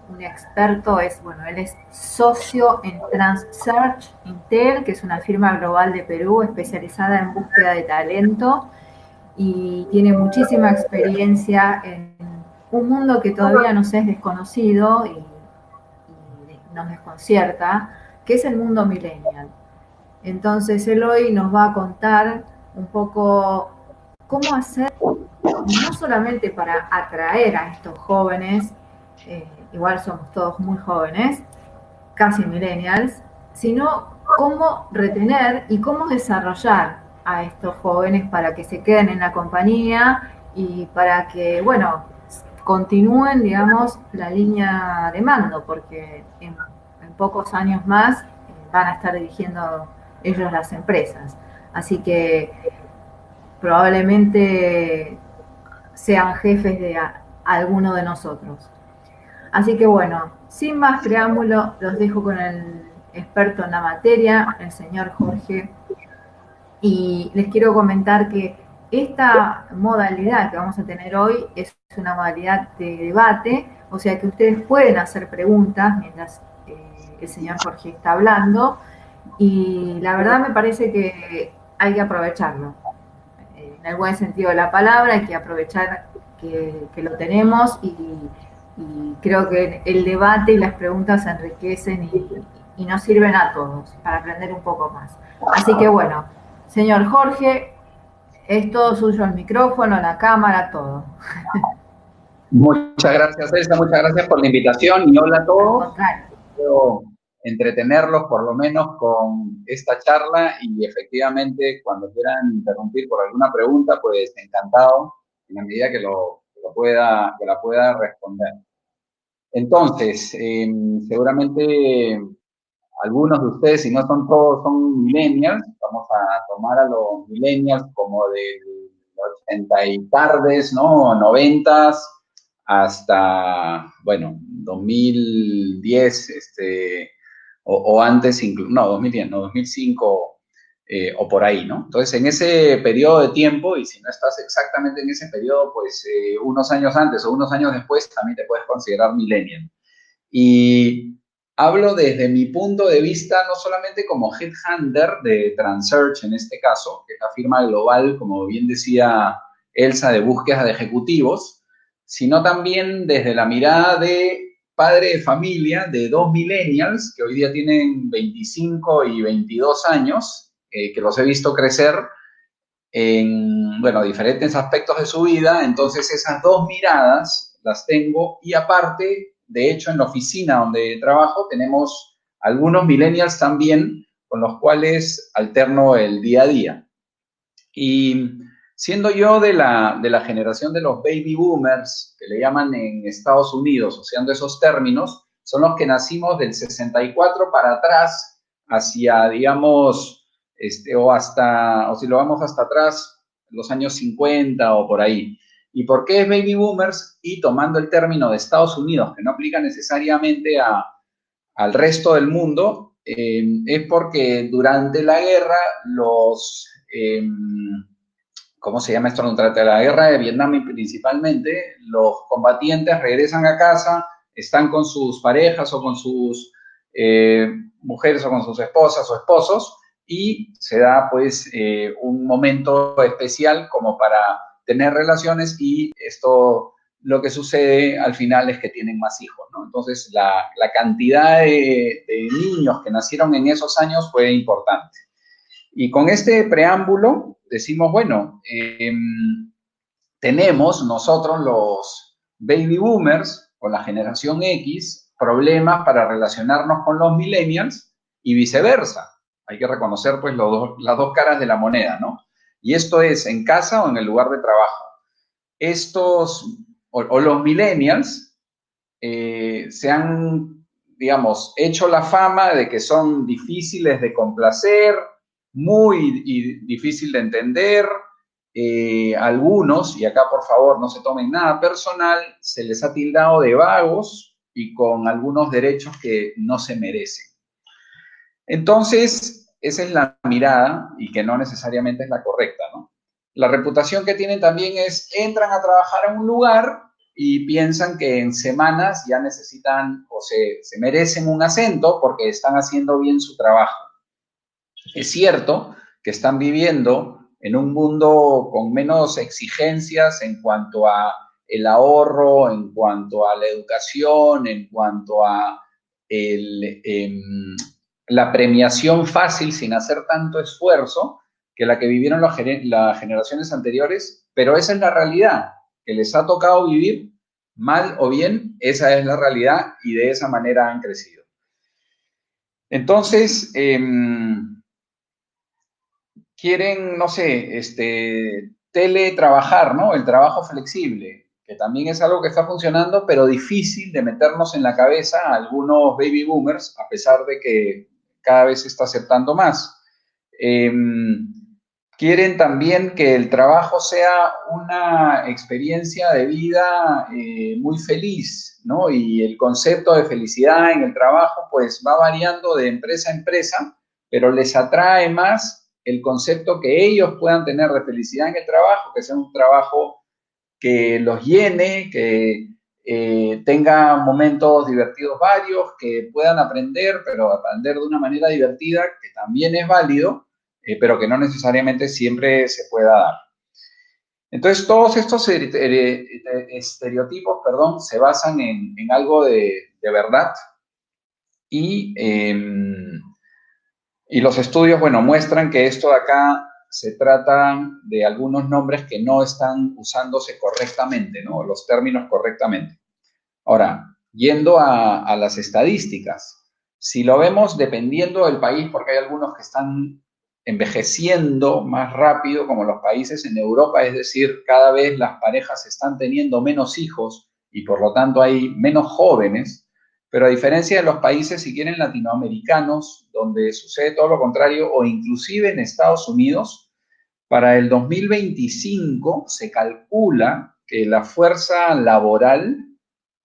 un experto, bueno, él es socio en Transearch Intel, que es una firma global de Perú especializada en búsqueda de talento y tiene muchísima experiencia en un mundo que todavía nos es desconocido y nos desconcierta, que es el mundo millennial. Entonces él hoy nos va a contar un poco cómo hacer, no solamente para atraer a estos jóvenes, igual somos todos muy jóvenes, casi millennials, sino cómo retener y cómo desarrollar a estos jóvenes para que se queden en la compañía y para que, bueno, continúen, digamos, la línea de mando, porque en pocos años más van a estar dirigiendo ellos las empresas. Así que probablemente sean jefes de alguno de nosotros. Así que bueno, sin más preámbulo, los dejo con el experto en la materia, el señor Jorge, y les quiero comentar que esta modalidad que vamos a tener hoy es una modalidad de debate, o sea que ustedes pueden hacer preguntas mientras el señor Jorge está hablando, y la verdad me parece que hay que aprovecharlo. En el buen sentido de la palabra, hay que aprovechar que lo tenemos y creo que el debate y las preguntas enriquecen y nos sirven a todos para aprender un poco más. Así que bueno, señor Jorge, es todo suyo el micrófono, la cámara, todo. Muchas gracias, Elsa, muchas gracias por la invitación y hola a Al todos. contrario. Quiero entretenerlos por lo menos con esta charla y efectivamente cuando quieran interrumpir por alguna pregunta, pues encantado en la medida que la pueda responder. Entonces, seguramente algunos de ustedes, si no son todos, son millennials. Vamos a tomar a los millennials como de 80 y tardes, ¿no? 90s hasta, bueno, 2010, o antes, no, 2010, no, 2005, o por ahí, ¿no? Entonces, en ese periodo de tiempo, y si no estás exactamente en ese periodo, pues unos años antes o unos años después, también te puedes considerar millennial. Y hablo desde mi punto de vista, no solamente como headhunter de Transearch en este caso, que es la firma global, como bien decía Elsa, de búsqueda de ejecutivos, sino también desde la mirada de padre de familia de dos millennials que hoy día tienen 25 y 22 años, que los he visto crecer en, bueno, diferentes aspectos de su vida. Entonces esas dos miradas las tengo y aparte, de hecho, en la oficina donde trabajo tenemos algunos millennials también con los cuales alterno el día a día. Y siendo yo de la generación de los baby boomers, que le llaman en Estados Unidos, usando esos términos, son los que nacimos del 64 para atrás, hacia, digamos, o si lo vamos hasta atrás, los años 50 o por ahí. ¿Y por qué es baby boomers? Y tomando el término de Estados Unidos, que no aplica necesariamente al resto del mundo, es porque durante la guerra ¿cómo se llama esto? Durante la guerra de Vietnam principalmente, los combatientes regresan a casa, están con sus parejas o con sus mujeres o con sus esposas o esposos y se da pues un momento especial como para tener relaciones y esto lo que sucede al final es que tienen más hijos, ¿no? Entonces la cantidad de niños que nacieron en esos años fue importante. Y con este preámbulo decimos, bueno, tenemos nosotros los baby boomers o la generación X problemas para relacionarnos con los millennials y viceversa. Hay que reconocer pues las dos caras de la moneda, ¿no? Y esto es en casa o en el lugar de trabajo. Estos o los millennials se han, digamos, hecho la fama de que son difíciles de complacer, muy difícil de entender. Algunos, y acá por favor no se tomen nada personal, se les ha tildado de vagos y con algunos derechos que no se merecen. Entonces, esa es la mirada y que no necesariamente es la correcta, ¿no? La reputación que tienen también es, entran a trabajar a un lugar y piensan que en semanas ya necesitan o se merecen un ascenso porque están haciendo bien su trabajo. Es cierto que están viviendo en un mundo con menos exigencias en cuanto a el ahorro, en cuanto a la educación, en cuanto a la premiación fácil sin hacer tanto esfuerzo que la que vivieron las generaciones anteriores, pero esa es la realidad, que les ha tocado vivir mal o bien, esa es la realidad y de esa manera han crecido. Entonces, quieren, no sé, teletrabajar, ¿no? El trabajo flexible, que también es algo que está funcionando, pero difícil de meternos en la cabeza a algunos baby boomers, a pesar de que cada vez se está aceptando más. Quieren también que el trabajo sea una experiencia de vida muy feliz, ¿no? Y el concepto de felicidad en el trabajo, pues va variando de empresa a empresa, pero les atrae más el concepto que ellos puedan tener de felicidad en el trabajo, que sea un trabajo que los llene, que tenga momentos divertidos varios, que puedan aprender, pero aprender de una manera divertida, que también es válido, pero que no necesariamente siempre se pueda dar. Entonces, todos estos estereotipos, perdón, se basan en algo de verdad y, y los estudios, bueno, muestran que esto de acá se trata de algunos nombres que no están usándose correctamente, ¿no? Los términos correctamente. Ahora, yendo a las estadísticas, si lo vemos dependiendo del país, porque hay algunos que están envejeciendo más rápido, como los países en Europa, es decir, cada vez las parejas están teniendo menos hijos y por lo tanto hay menos jóvenes, pero a diferencia de los países, si quieren, latinoamericanos, donde sucede todo lo contrario, o inclusive en Estados Unidos, para el 2025 se calcula que la fuerza laboral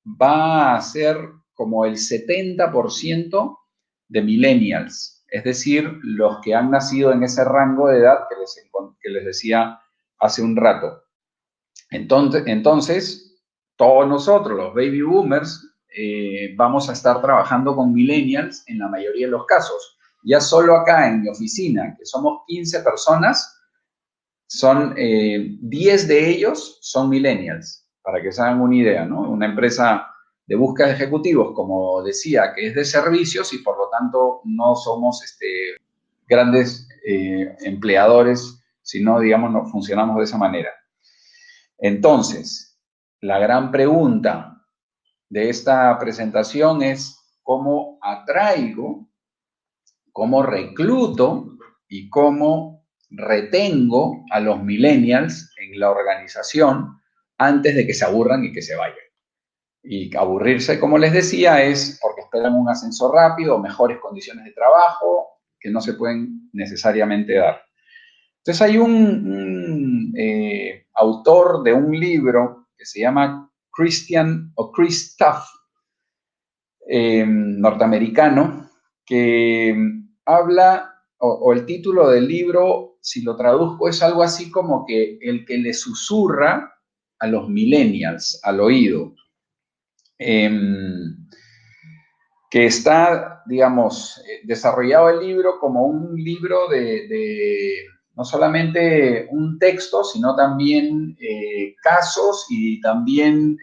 va a ser como el 70% de millennials, es decir, los que han nacido en ese rango de edad que les decía hace un rato. Entonces, todos nosotros, los baby boomers, vamos a estar trabajando con millennials en la mayoría de los casos. Ya solo acá en mi oficina, que somos 15 personas, son 10 de ellos son millennials, para que se hagan una idea, ¿no? Una empresa de búsqueda de ejecutivos, como decía, que es de servicios y por lo tanto no somos grandes empleadores, sino, digamos, no funcionamos de esa manera. Entonces, la gran pregunta de esta presentación es cómo atraigo, cómo recluto y cómo retengo a los millennials en la organización antes de que se aburran y que se vayan. Y aburrirse, como les decía, es porque esperan un ascenso rápido, mejores condiciones de trabajo que no se pueden necesariamente dar. Entonces hay un autor de un libro que se llama Chris Tuff, norteamericano, que habla, o el título del libro, si lo traduzco, es algo así como que el que le susurra a los millennials al oído. Que está, digamos, desarrollado el libro como un libro de no solamente un texto, sino también casos y también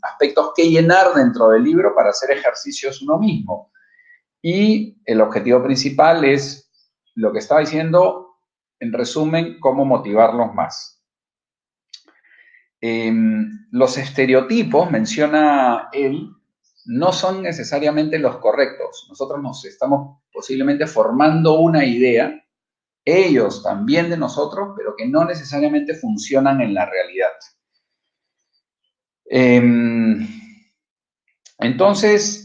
aspectos que llenar dentro del libro para hacer ejercicios uno mismo. Y el objetivo principal es lo que estaba diciendo, en resumen, cómo motivarlos más. Los estereotipos, menciona él, no son necesariamente los correctos. Nosotros nos estamos posiblemente formando una idea, ellos también de nosotros, pero que no necesariamente funcionan en la realidad. Entonces,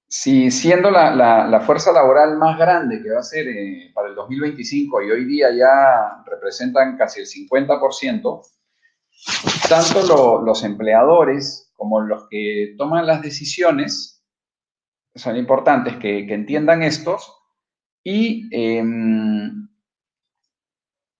si siendo la fuerza laboral más grande que va a ser para el 2025 y hoy día ya representan casi el 50%, tanto los empleadores como los que toman las decisiones son importantes que entiendan estos y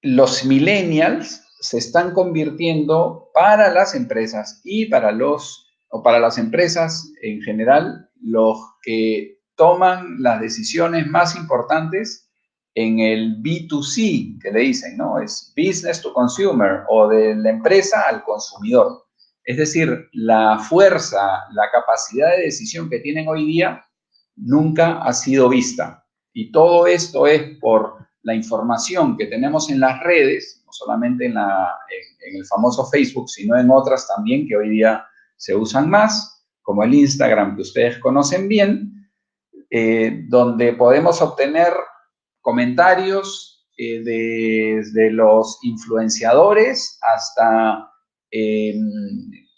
los millennials se están convirtiendo para las empresas y para las empresas en general, los que toman las decisiones más importantes en el B2C, que le dicen, ¿no? Es business to consumer, o de la empresa al consumidor. Es decir, la fuerza, la capacidad de decisión que tienen hoy día nunca ha sido vista. Y todo esto es por la información que tenemos en las redes, no solamente en el famoso Facebook, sino en otras también que hoy día se usan más, como el Instagram, que ustedes conocen bien, donde podemos obtener comentarios desde los influenciadores hasta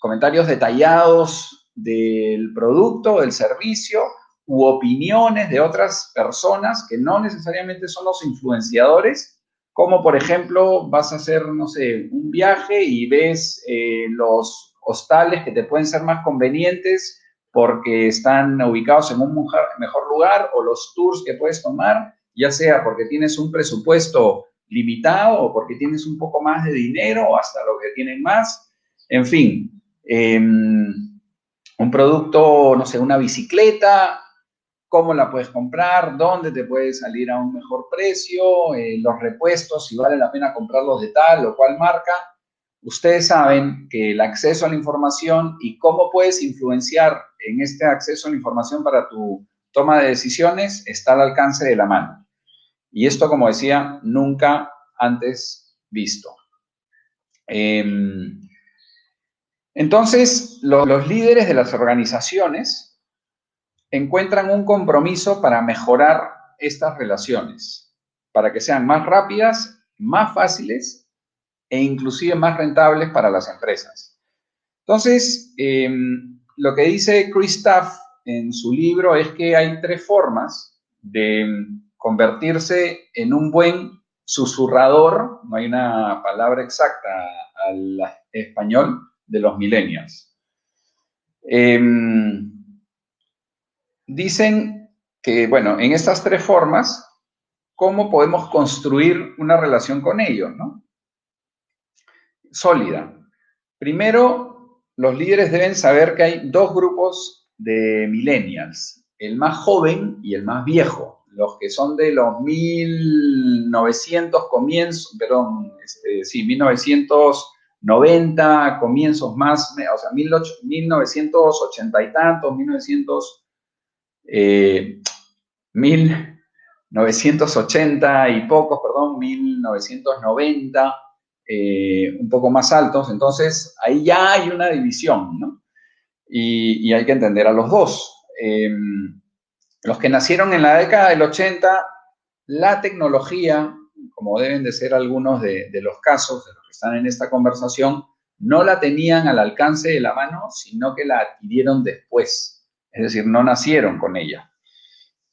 comentarios detallados del producto, del servicio, u opiniones de otras personas que no necesariamente son los influenciadores, como por ejemplo vas a hacer, no sé, un viaje y ves los hostales que te pueden ser más convenientes porque están ubicados en un mejor lugar, o los tours que puedes tomar, ya sea porque tienes un presupuesto limitado o porque tienes un poco más de dinero o hasta los que tienen más. En fin, un producto, no sé, una bicicleta, cómo la puedes comprar, dónde te puede salir a un mejor precio, los repuestos, si vale la pena comprarlos de tal o cual marca. Ustedes saben que el acceso a la información y cómo puedes influenciar en este acceso a la información para tu toma de decisiones está al alcance de la mano. Y esto, como decía, nunca antes visto. Entonces, los líderes de las organizaciones encuentran un compromiso para mejorar estas relaciones, para que sean más rápidas, más fáciles e inclusive más rentables para las empresas. Entonces, lo que dice Chris Taft en su libro es que hay 3 formas de convertirse en un buen susurrador, no hay una palabra exacta al español, de los millennials. Dicen que, bueno, en estas 3 formas, ¿cómo podemos construir una relación con ellos, ¿no? Sólida. Primero, los líderes deben saber que hay 2 grupos de millennials, el más joven y el más viejo, los que son de los 1900 comienzos, perdón, 1990, comienzos más, o sea, 1980 y tantos, 1980 y pocos, perdón, 1990, un poco más altos. Entonces, ahí ya hay una división, ¿no? Y hay que entender a los dos. Los que nacieron en la década del 80, la tecnología, como deben de ser algunos de los casos de los que están en esta conversación, no la tenían al alcance de la mano, sino que la adquirieron después. Es decir, no nacieron con ella.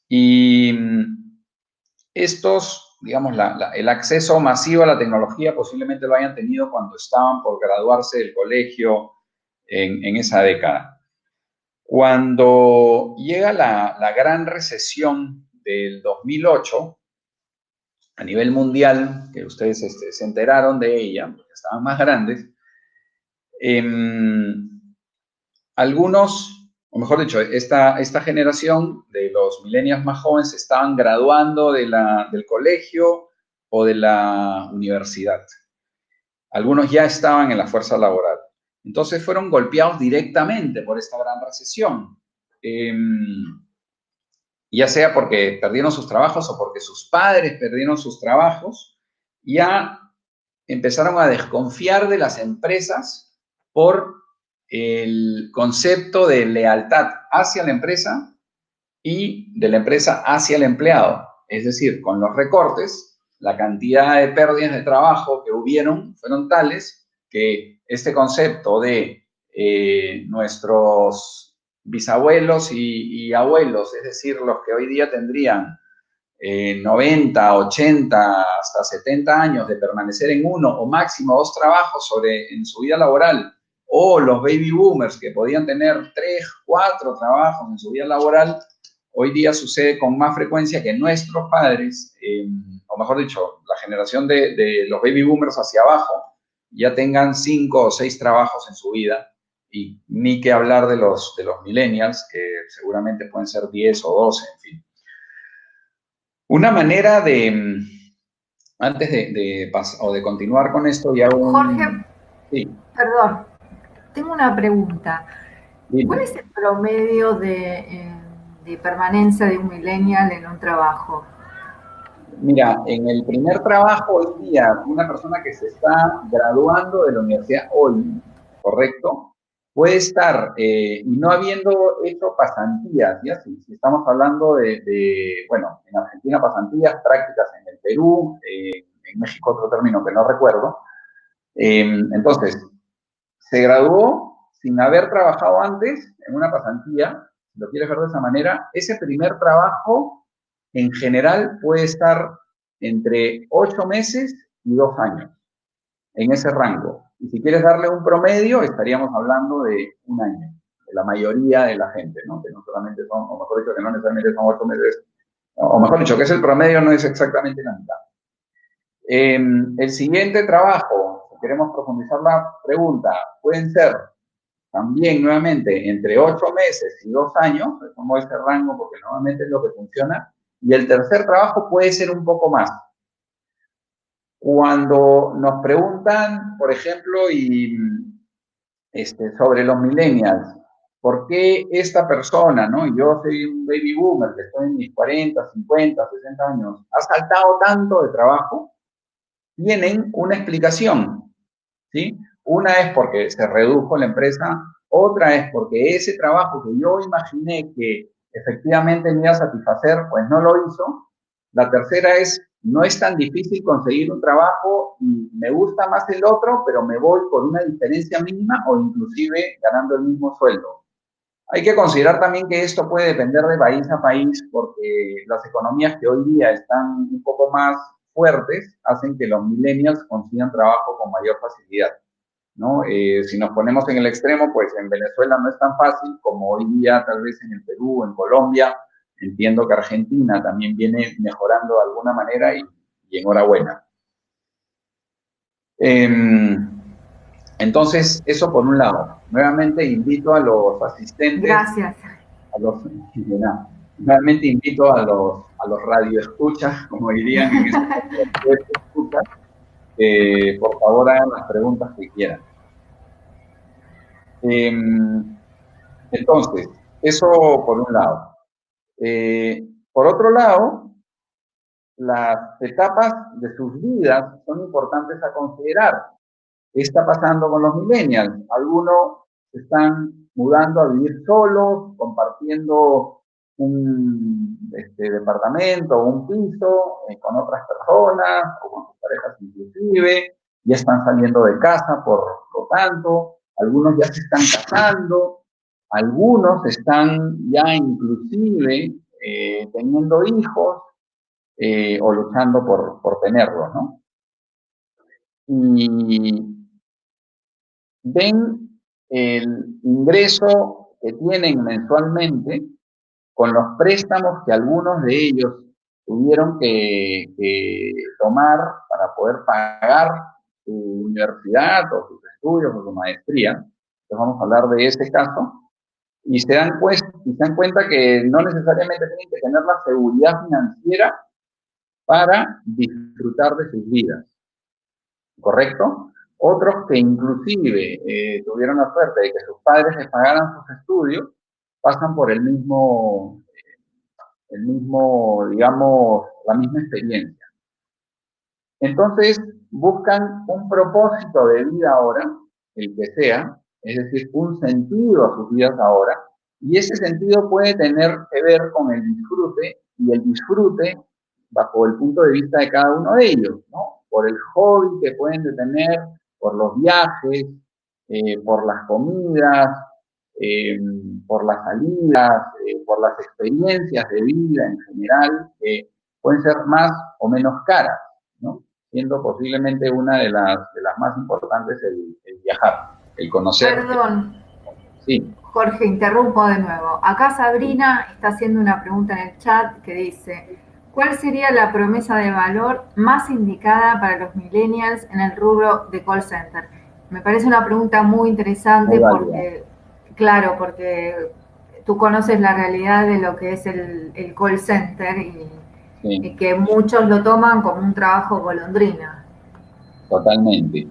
Y estos, digamos, el acceso masivo a la tecnología posiblemente lo hayan tenido cuando estaban por graduarse del colegio en esa década. Cuando llega la gran recesión del 2008, a nivel mundial, que ustedes se enteraron de ella, porque estaban más grandes, algunos, o mejor dicho, esta generación de los millennials más jóvenes se estaban graduando del colegio o de la universidad. Algunos ya estaban en la fuerza laboral. Entonces fueron golpeados directamente por esta gran recesión. Ya sea porque perdieron sus trabajos o porque sus padres perdieron sus trabajos, ya empezaron a desconfiar de las empresas por el concepto de lealtad hacia la empresa y de la empresa hacia el empleado. Es decir, con los recortes, la cantidad de pérdidas de trabajo que hubieron fueron tales que este concepto de nuestros bisabuelos y abuelos, es decir, los que hoy día tendrían 90, 80, hasta 70 años de permanecer en uno o máximo 2 trabajos en su vida laboral, o los baby boomers que podían tener 3, 4 trabajos en su vida laboral, hoy día sucede con más frecuencia que nuestros padres, o mejor dicho, la generación de los baby boomers hacia abajo, ya tengan 5 o 6 trabajos en su vida, y ni que hablar de los millennials, que seguramente pueden ser 10 o 12, en fin. Una manera de, antes de continuar con esto, ya Jorge, Sí, perdón, tengo una pregunta. ¿Cuál dime. es el promedio de permanencia de un millennial en un trabajo? Mira, en el primer trabajo hoy día, una persona que se está graduando de la universidad hoy, ¿correcto? Puede estar, y no habiendo hecho pasantías, ¿ya? Si estamos hablando bueno, en Argentina pasantías, prácticas en el Perú, en México otro término que no recuerdo. Entonces, se graduó sin haber trabajado antes en una pasantía, si lo quieres ver de esa manera. Ese primer trabajo en general puede estar entre 8 meses y 2 años, en ese rango. Y si quieres darle un promedio, estaríamos hablando de 1 año, de la mayoría de la gente, ¿no? Que no solamente son, o mejor dicho, que no necesariamente son 8 meses, o mejor dicho, que es el promedio, no es exactamente la mitad. El siguiente trabajo, si queremos profundizar la pregunta, pueden ser también nuevamente entre 8 meses y 2 años, como ese rango porque normalmente es lo que funciona, y el tercer trabajo puede ser un poco más. Cuando nos preguntan, por ejemplo, sobre los millennials, ¿por qué esta persona, no? Yo soy un baby boomer, que estoy en mis 40, 50, 60 años, ha saltado tanto de trabajo, tienen una explicación, ¿sí? Una es porque se redujo la empresa, otra es porque ese trabajo que yo imaginé que efectivamente me iba a satisfacer, pues no lo hizo. La tercera es, no es tan difícil conseguir un trabajo y me gusta más el otro, pero me voy por una diferencia mínima o inclusive ganando el mismo sueldo. Hay que considerar también que esto puede depender de país a país, porque las economías que hoy día están un poco más fuertes hacen que los millennials consigan trabajo con mayor facilidad, ¿no? Si nos ponemos en el extremo, pues en Venezuela no es tan fácil como hoy día, tal vez en el Perú, en Colombia. Entiendo que Argentina también viene mejorando de alguna manera, y enhorabuena. Entonces, eso por un lado. Nuevamente invito a los asistentes, Gracias. a los, nuevamente invito a los radioescuchas, como dirían en este caso, que por favor hagan las preguntas que quieran. Entonces, eso por un lado. Por otro lado, las etapas de sus vidas son importantes a considerar. ¿Qué está pasando con los millennials? Algunos se están mudando a vivir solos, compartiendo un departamento o un piso con otras personas o con sus parejas inclusive, ya están saliendo de casa por lo tanto, algunos ya se están casando, algunos están ya inclusive teniendo hijos o luchando por tenerlos, ¿no? Y ven el ingreso que tienen mensualmente con los préstamos que algunos de ellos tuvieron que tomar para poder pagar su universidad o sus estudios o su maestría. Entonces vamos a hablar de ese caso. Y se dan cuenta que no necesariamente tienen que tener la seguridad financiera para disfrutar de sus vidas, ¿correcto? Otros que inclusive tuvieron la suerte de que sus padres les pagaran sus estudios, pasan por digamos, la misma experiencia. Entonces, buscan un propósito de vida ahora, el que sea, es decir, un sentido a sus vidas ahora, y ese sentido puede tener que ver con el disfrute, y el disfrute bajo el punto de vista de cada uno de ellos, ¿no? Por el hobby que pueden tener, por los viajes, por las comidas, eh, por las salidas, por las experiencias de vida en general, que pueden ser más o menos caras, ¿no? Siendo posiblemente una de las más importantes el viajar, el conocer. Perdón, Sí. Jorge, interrumpo de nuevo. Acá Sabrina está haciendo una pregunta en el chat que dice, ¿Cuál sería la promesa de valor más indicada para los millennials en el rubro de call center? Me parece una pregunta muy Muy interesante válida. porque, claro, porque tú conoces la realidad de lo que es el call center y Sí, que muchos lo toman como un trabajo golondrina. totalmente.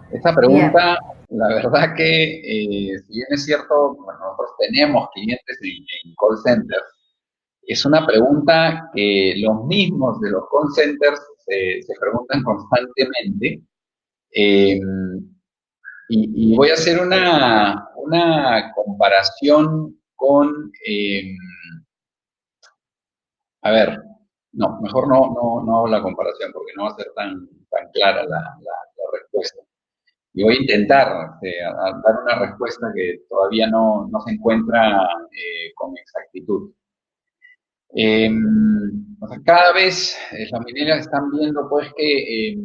Esta Bien, pregunta, la verdad que, si bien es cierto, bueno, nosotros tenemos clientes en call centers, es una pregunta que los mismos de los call centers se preguntan constantemente. eh, y voy a hacer una comparación con, a ver, no, mejor no hago la comparación porque no va a ser tan clara la respuesta. Y voy a intentar a dar una respuesta que todavía no se encuentra con exactitud. Eh, o sea, cada vez las mineras están viendo pues que,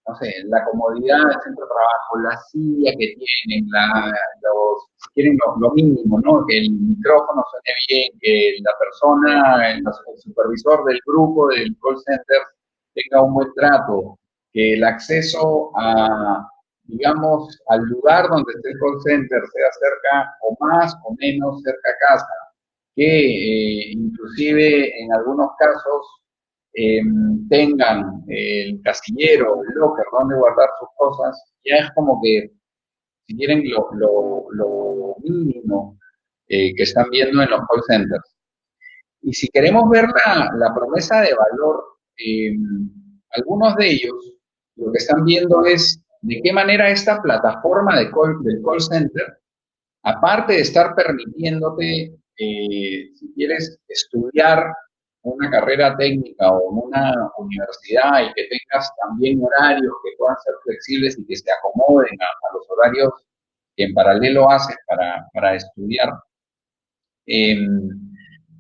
no sé, la comodidad del centro de trabajo, la silla que tienen, si quieren lo mínimo, ¿no? Que el micrófono suene bien, que la persona, el supervisor del grupo, del call center, tenga un buen trato, que el acceso a, digamos, al lugar donde esté el call center sea cerca o más o menos cerca a casa, que inclusive en algunos casos eh, tengan el casillero, el locker donde guardar sus cosas, ya es como que, si quieren, lo mínimo que están viendo en los call centers. Y si queremos ver la promesa de valor, eh, algunos de ellos lo que están viendo es de qué manera esta plataforma del call center, aparte de estar permitiéndote, si quieres estudiar una carrera técnica o en una universidad y que tengas también horarios que puedan ser flexibles y que se acomoden a los horarios que en paralelo haces para estudiar, eh,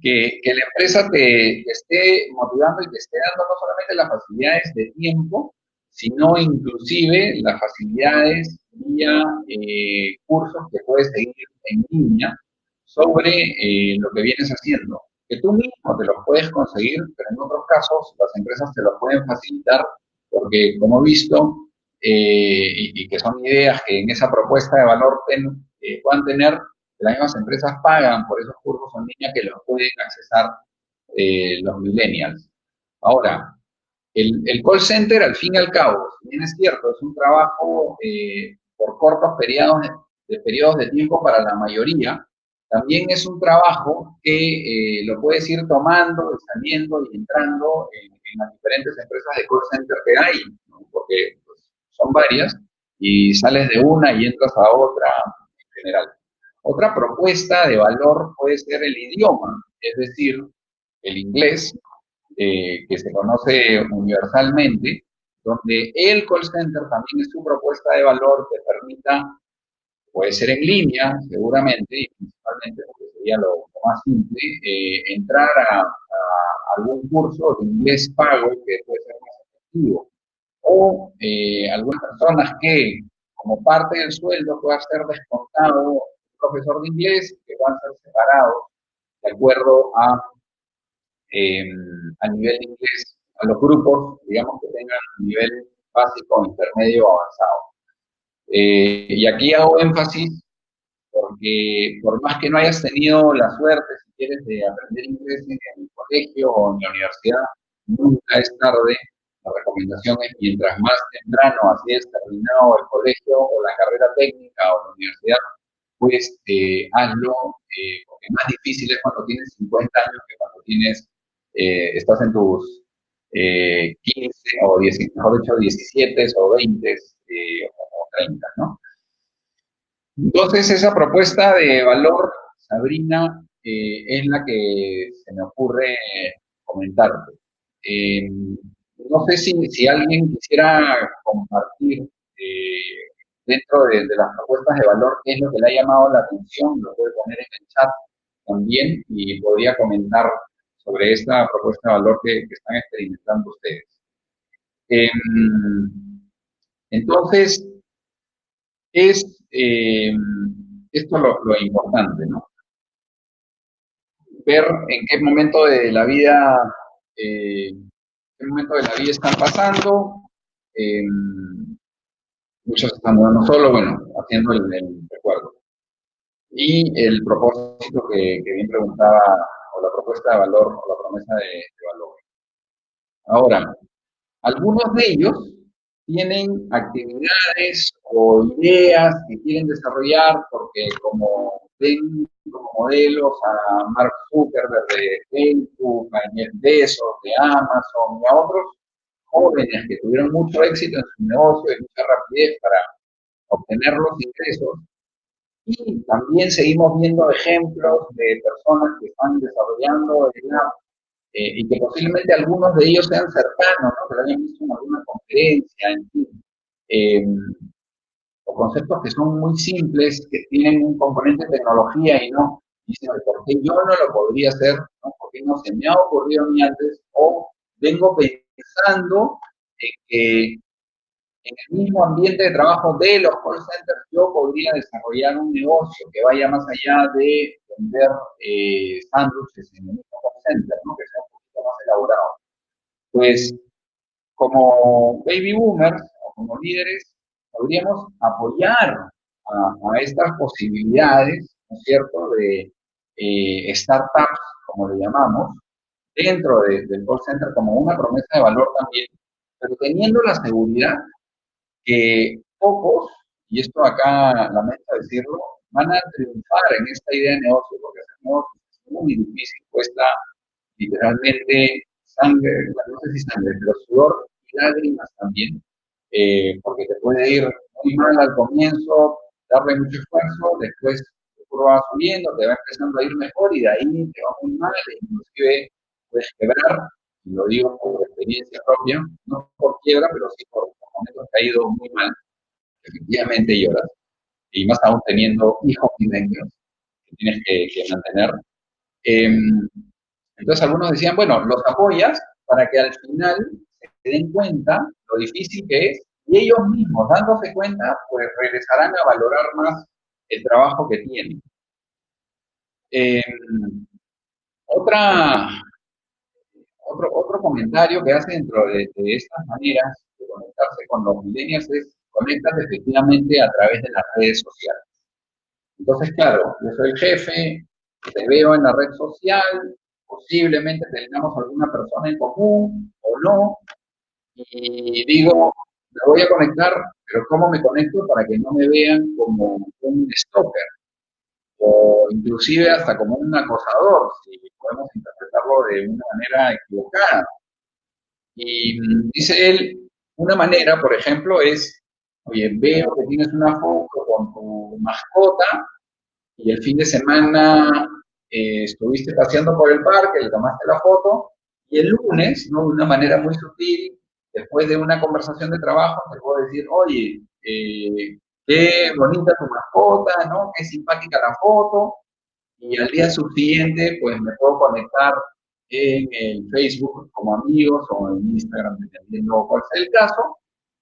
que la empresa te esté motivando y te esté dando no solamente las facilidades de tiempo, sino inclusive las facilidades vía cursos que puedes seguir en línea sobre lo que vienes haciendo. Que tú mismo te los puedes conseguir, pero en otros casos las empresas te los pueden facilitar porque, como he visto, y que son ideas que en esa propuesta de valor puedan tener, las mismas empresas pagan por esos cursos en línea que los pueden accesar los millennials. Ahora, el call center, al fin y al cabo, si bien es cierto, es un trabajo por cortos periodos de tiempo para la mayoría, también es un trabajo que lo puedes ir tomando y saliendo y entrando en las diferentes empresas de call center que hay, ¿no? Porque pues, son varias y sales de una y entras a otra en general. Otra propuesta de valor puede ser el idioma, es decir, el inglés, que se conoce universalmente, donde el call center también es su propuesta de valor que permita, puede ser en línea, seguramente, y principalmente porque sería lo más simple, entrar a algún curso de inglés pago que puede ser más efectivo. O algunas personas que, como parte del sueldo, pueda ser descontado un profesor de inglés, que van a ser separados de acuerdo eh, a nivel de inglés, a los grupos, digamos, que tengan nivel básico, intermedio o avanzado. Y aquí hago énfasis porque por más que no hayas tenido la suerte, si quieres, de aprender inglés en el colegio o en la universidad, nunca es tarde. La recomendación es mientras más temprano así es terminado el colegio o la carrera técnica o la universidad, pues hazlo, porque más difícil es cuando tienes 50 años que cuando estás en tus 15 o 10, mejor dicho, 17 o 20 o 30, ¿no? Entonces, esa propuesta de valor, Sabrina, es la que se me ocurre comentarte. Eh, no sé si alguien quisiera compartir eh, dentro de las propuestas de valor qué es lo que le ha llamado la atención, lo puede poner en el chat también y podría comentar sobre esta propuesta de valor que están experimentando ustedes. Eh, entonces, es esto lo importante, ¿no? Ver en qué momento de la vida qué momento de la vida están pasando. Muchos están mudando solo, bueno, haciendo el recuerdo. Y el propósito que bien preguntaba, o la propuesta de valor, o la promesa de valor. Ahora, algunos de ellos tienen actividades o ideas que quieren desarrollar porque como ven como modelos a Mark Zuckerberg de Facebook, a Jeff Bezos de Amazon y a otros jóvenes que tuvieron mucho éxito en su negocio y mucha rapidez para obtener los ingresos. Y también seguimos viendo ejemplos de personas que están desarrollando el app y que posiblemente algunos de ellos sean cercanos, ¿no? Que lo hayan visto en alguna conferencia, en fin. Eh, o conceptos que son muy simples, que tienen un componente de tecnología y no, dicen, ¿por qué yo no lo podría hacer? ¿No? ¿Por qué no se me ha ocurrido a mí antes? O vengo pensando en que en el mismo ambiente de trabajo de los call centers, yo podría desarrollar un negocio que vaya más allá de vender sándwiches en el mismo call center, ¿no? Que sea un poquito más elaborado. Pues como baby boomers o como líderes, podríamos apoyar a estas posibilidades, ¿no es cierto?, de startups, como le llamamos, dentro del call center como una promesa de valor también, pero teniendo la seguridad que pocos, y esto acá lamento decirlo, van a triunfar en esta idea de negocio, porque hacer negocio es muy difícil, cuesta literalmente sangre, no sé si sangre, pero sudor y lágrimas también, porque te puede ir muy mal al comienzo, darle mucho esfuerzo, después tu curva va subiendo, te va empezando a ir mejor y de ahí te va muy mal, e inclusive puedes quebrar, y lo digo por experiencia propia, no por quiebra, pero sí por momentos que ha ido muy mal, efectivamente lloras, y más aún teniendo hijos pequeños que tienes que mantener. Eh, entonces algunos decían, bueno, los apoyas para que al final se den cuenta lo difícil que es y ellos mismos, dándose cuenta, pues regresarán a valorar más el trabajo que tienen. Eh, otra, otro comentario que hace dentro de estas maneras de conectarse con los millennials es conectas efectivamente a través de las redes sociales. Entonces, claro, yo soy el jefe, te veo en la red social, posiblemente tengamos alguna persona en común o no, y digo, me voy a conectar, pero ¿cómo me conecto para que no me vean como un stalker o inclusive hasta como un acosador, si podemos interpretarlo de una manera equivocada? Y dice él, una manera, por ejemplo, es, oye, veo que tienes una foto con tu mascota y el fin de semana estuviste paseando por el parque, le tomaste la foto, y el lunes, ¿no? De una manera muy sutil, después de una conversación de trabajo, te puedo decir, oye, qué bonita tu mascota, ¿no? Qué simpática la foto, y al día subsiguiente, pues me puedo conectar en el Facebook como amigos o en Instagram, dependiendo cuál sea el caso,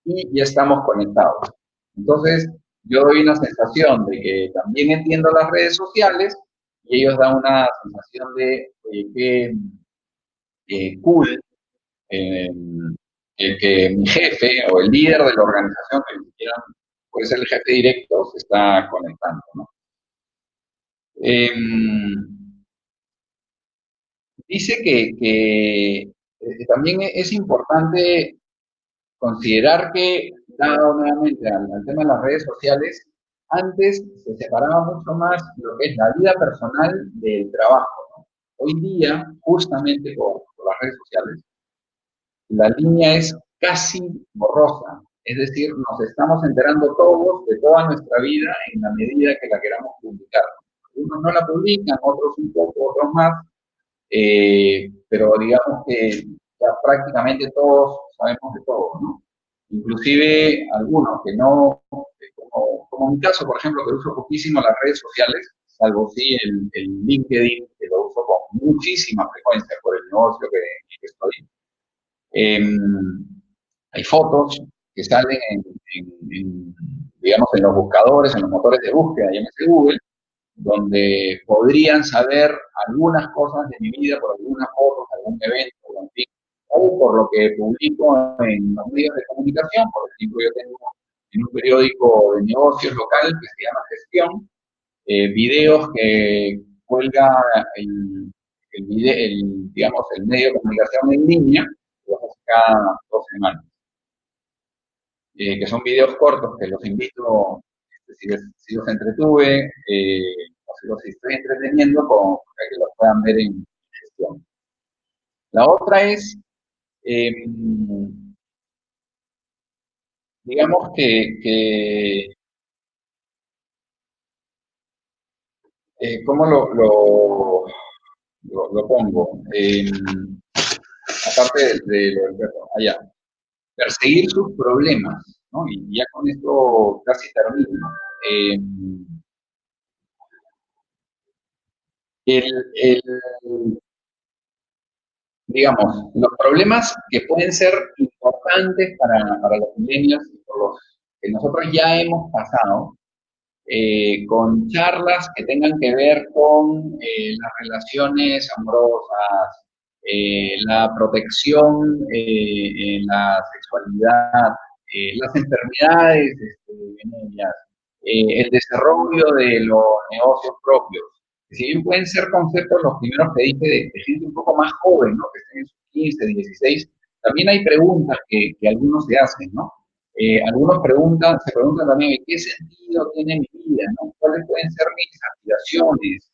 y ya estamos conectados. Entonces, yo doy una sensación de que también entiendo las redes sociales y ellos dan una sensación de que cool eh, que mi jefe o el líder de la organización, que ni siquiera puede ser el jefe directo, se está conectando, ¿no? Eh, dice que también es importante considerar que, dado nuevamente al tema de las redes sociales, antes se separaba mucho más lo que es la vida personal del trabajo, ¿no? Hoy día, justamente por las redes sociales, la línea es casi borrosa. Es decir, nos estamos enterando todos de toda nuestra vida en la medida que la queramos publicar. Unos no la publican, otros un poco, otros más, pero digamos que ya prácticamente todos sabemos de todo, ¿no? Inclusive algunos que no, como mi caso, por ejemplo, que uso poquísimo las redes sociales, salvo sí el LinkedIn, que lo uso con muchísima frecuencia por el negocio que estoy. Eh, hay fotos que salen digamos, en los buscadores, en los motores de búsqueda, llámese Google, donde podrían saber algunas cosas de mi vida por algunas fotos, algún evento, en fin, o por lo que publico en los medios de comunicación. Por ejemplo, yo tengo en un periódico de negocios local que se llama Gestión, videos que cuelga digamos, el medio de comunicación en línea, cada 2 semanas, que son videos cortos que los invito, si los entretuve, o si los estoy entreteniendo, para que los puedan ver en Gestión. La otra es, eh, digamos ¿cómo lo pongo? Aparte de lo del perro, allá, perseguir sus problemas, ¿no? Y ya con esto casi termino. Eh, el, el, digamos, los problemas que pueden ser importantes para los millennials y por los que nosotros ya hemos pasado, con charlas que tengan que ver con las relaciones amorosas, la protección en la sexualidad, las enfermedades venéreas, el desarrollo de los negocios propios. Si bien pueden ser conceptos los primeros que dije de gente un poco más joven, ¿no? Que estén en sus 15, 16, también hay preguntas que algunos se hacen, ¿no? Algunos se preguntan también qué sentido tiene mi vida, ¿no? ¿Cuáles pueden ser mis aspiraciones?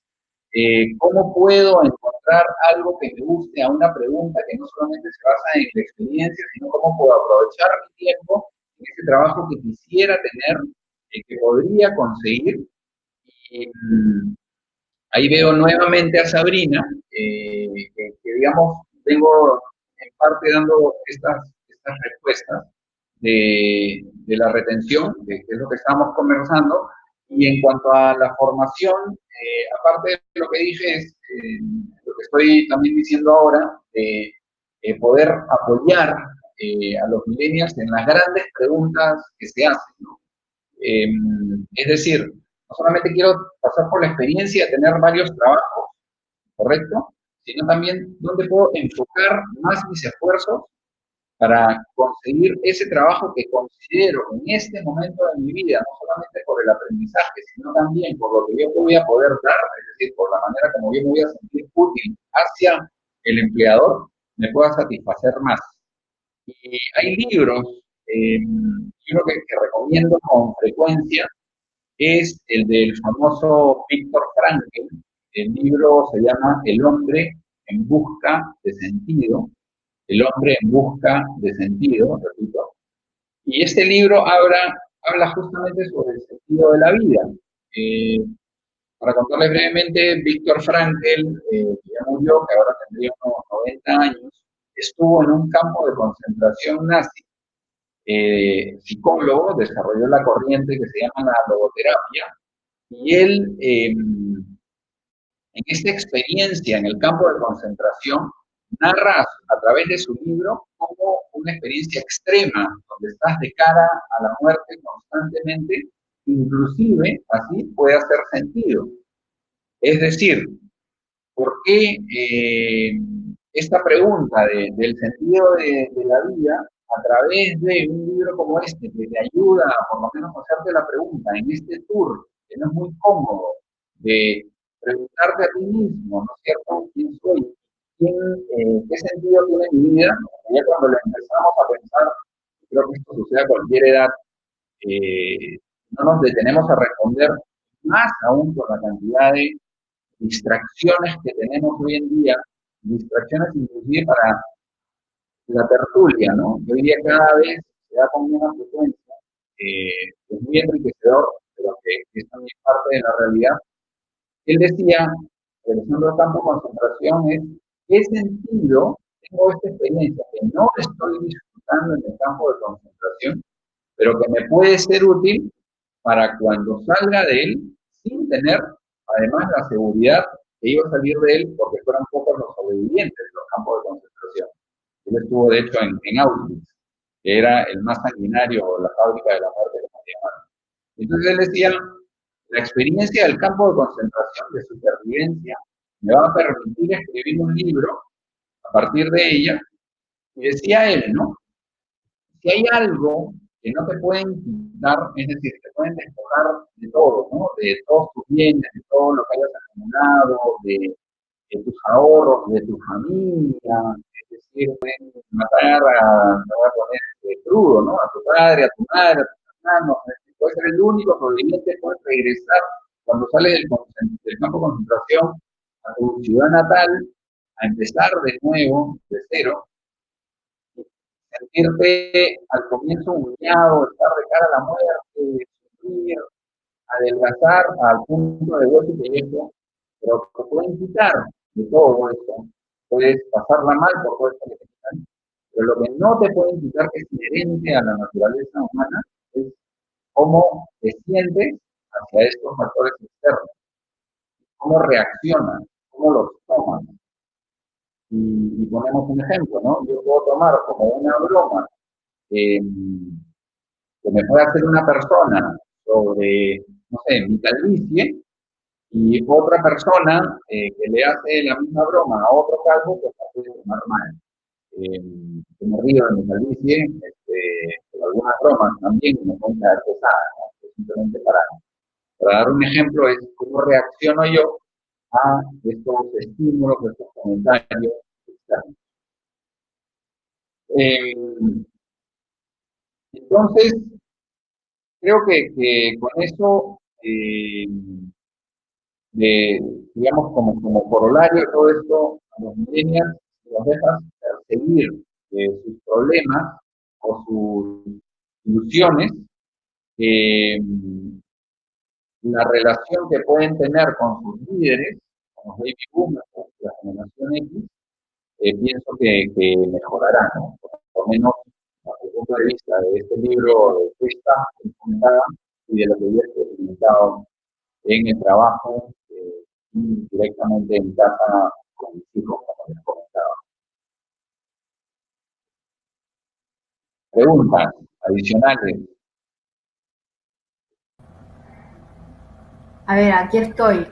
¿Cómo puedo encontrar algo que me guste a una pregunta que no solamente se basa en la experiencia, sino cómo puedo aprovechar mi tiempo en ese trabajo que quisiera tener, que podría conseguir? Y, ahí veo nuevamente a Sabrina, digamos, vengo en parte dando estas respuestas de la retención, que es lo que estamos conversando, y en cuanto a la formación, aparte de lo que dije, es lo que estoy también diciendo ahora, de poder apoyar a los millennials en las grandes preguntas que se hacen, ¿no? Es decir, no solamente quiero pasar por la experiencia de tener varios trabajos, ¿correcto? Sino también dónde puedo enfocar más mis esfuerzos para conseguir ese trabajo que considero en este momento de mi vida, no solamente por el aprendizaje, sino también por lo que yo voy a poder dar, es decir, por la manera como yo me voy a sentir útil hacia el empleador, me pueda satisfacer más. Y hay libros, uno que recomiendo con frecuencia es el del famoso Víctor Frankl. El libro se llama El hombre en busca de sentido. El hombre en busca de sentido, repito. Y este libro habla justamente sobre el sentido de la vida. Eh, para contarles brevemente, Víctor Frankl, que ya murió, que ahora tendría unos 90 años, estuvo en un campo de concentración nazi. Psicólogo, desarrolló la corriente que se llama la logoterapia, y él, en esta experiencia en el campo de concentración, narra a través de su libro como una experiencia extrema, donde estás de cara a la muerte constantemente, inclusive así puede hacer sentido. Es decir, ¿por qué esta pregunta del sentido de la vida a través de un libro como este, que te ayuda a por lo menos a hacerte la pregunta en este tour, que no es muy cómodo, de preguntarte a ti mismo, ¿no es cierto? ¿Quién soy? ¿Qué sentido tiene mi vida? Ya cuando lo empezamos a pensar, creo que esto sucede a cualquier edad, no nos detenemos a responder, más aún con la cantidad de distracciones que tenemos hoy en día, distracciones inclusive para la tertulia, ¿no? Que hoy día cada vez se da con una frecuencia, es muy enriquecedor, pero que es también parte de la realidad. Él decía, regresando al campo de concentración, es ¿qué sentido tengo esta experiencia que no estoy disfrutando en el campo de concentración, pero que me puede ser útil para cuando salga de él sin tener además la seguridad que iba a salir de él porque fueran pocos los sobrevivientes de los campos de concentración? Él estuvo de hecho en Auschwitz, que era el más sanguinario, o la fábrica de la muerte, como se llamaron. Entonces él decía, La experiencia del campo de concentración de supervivencia me va a permitir escribir un libro a partir de ella. Y decía él, ¿no? Si hay algo que no te pueden quitar, es decir, te pueden despojar de todo, ¿no? De todos tus bienes, de todo lo que hayas acumulado, de tus ahorros, de tu familia, es decir, pueden matar te voy a poner crudo, ¿no? A tu padre, a tu madre, a tus hermanos, puede ser el único sobreviviente, puedes regresar cuando sales del campo de concentración a tu ciudad natal, a empezar de nuevo, de cero, sentirte al comienzo humillado, estar de cara a la muerte, sufrir, adelgazar al punto de hueso y pellejo, pero te pueden quitar de todo eso. Puedes pasarla mal por todo esto que te quitan, pero lo que no te pueden quitar, que es inherente a la naturaleza humana, es cómo te sientes hacia estos factores externos, cómo reaccionas, cómo los tomas. Y ponemos un ejemplo, ¿no? Yo puedo tomar como una broma eh, que me puede hacer una persona sobre, no sé, mi calvicie, y otra persona que le hace la misma broma a otro calvo, pues hace normal. Me río de mi calvicie, pero algunas bromas también me pueden caer pesadas, ¿no? Simplemente para dar un ejemplo es cómo reacciono yo a estos estímulos, a estos comentarios externos. Eh, entonces, creo que con eso digamos, como corolario de todo esto, a los millennials los dejas perseguir sus problemas o sus ilusiones, eh, la relación que pueden tener con sus líderes, con los baby boomers, la generación X, pienso que mejorará, ¿no? Por lo menos desde el punto de vista de este libro de Krista que comentaba y de lo que yo he experimentado en el trabajo y directamente en casa con mis hijos, como les comentaba. Preguntas adicionales. A ver, aquí estoy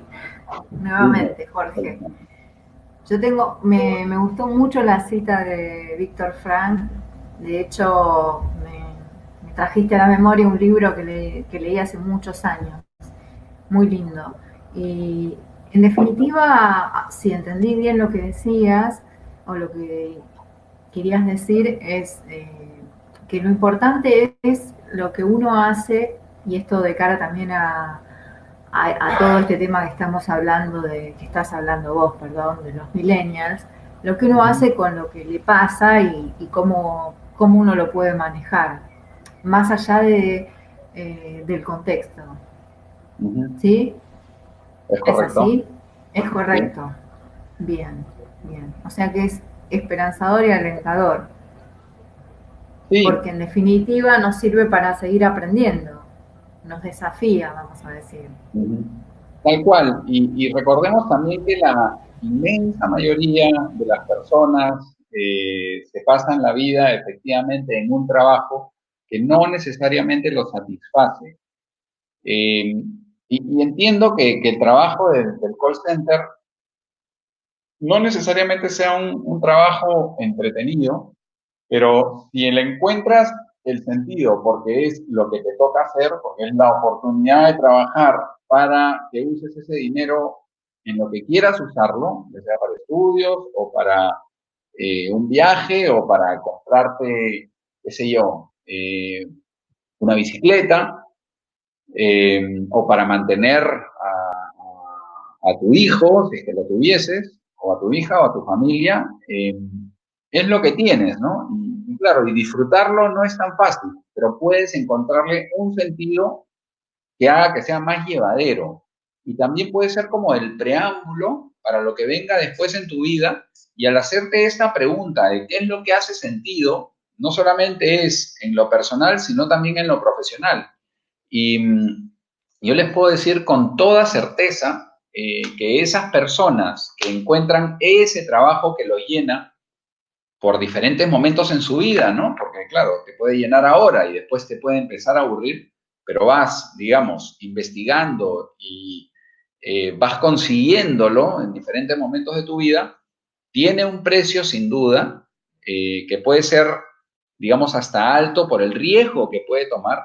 nuevamente, Jorge. Yo tengo, me gustó mucho la cita de Víctor Frank. De hecho, me trajiste a la memoria un libro que leí hace muchos años, muy lindo. Y en definitiva, si entendí bien lo que decías o lo que querías decir, es que lo importante es lo que uno hace, y esto de cara también a todo este tema que estamos hablando, que estás hablando vos, perdón, de los millennials, lo que uno hace con lo que le pasa y cómo uno lo puede manejar, más allá del contexto. ¿Sí? ¿Es ¿Es correcto? así? Es Sí. correcto. Bien, bien. O sea que es esperanzador y alentador, Sí, porque en definitiva nos sirve para seguir aprendiendo, nos desafía, vamos a decir. tal cual. Y recordemos también que la inmensa mayoría de las personas se pasan la vida efectivamente en un trabajo que no necesariamente los satisface. Eh, y entiendo que el trabajo del call center no necesariamente sea un trabajo entretenido, pero si le encuentras el sentido, porque es lo que te toca hacer, porque es la oportunidad de trabajar para que uses ese dinero en lo que quieras usarlo, ya sea para estudios o para un viaje o para comprarte, qué sé yo, una bicicleta, o para mantener a tu hijo, si es que lo tuvieses, o a tu hija o a tu familia, es lo que tienes, ¿no? Y claro, y disfrutarlo no es tan fácil, pero puedes encontrarle un sentido que haga que sea más llevadero. Y también puede ser como el preámbulo para lo que venga después en tu vida. Y al hacerte esta pregunta de qué es lo que hace sentido, no solamente es en lo personal, sino también en lo profesional. Y yo les puedo decir con toda certeza que esas personas que encuentran ese trabajo que los llena por diferentes momentos en su vida, ¿no? Porque claro, te puede llenar ahora y después te puede empezar a aburrir, pero vas, digamos, investigando y vas consiguiéndolo en diferentes momentos de tu vida, tiene un precio sin duda, que puede ser, digamos, hasta alto por el riesgo que puede tomar,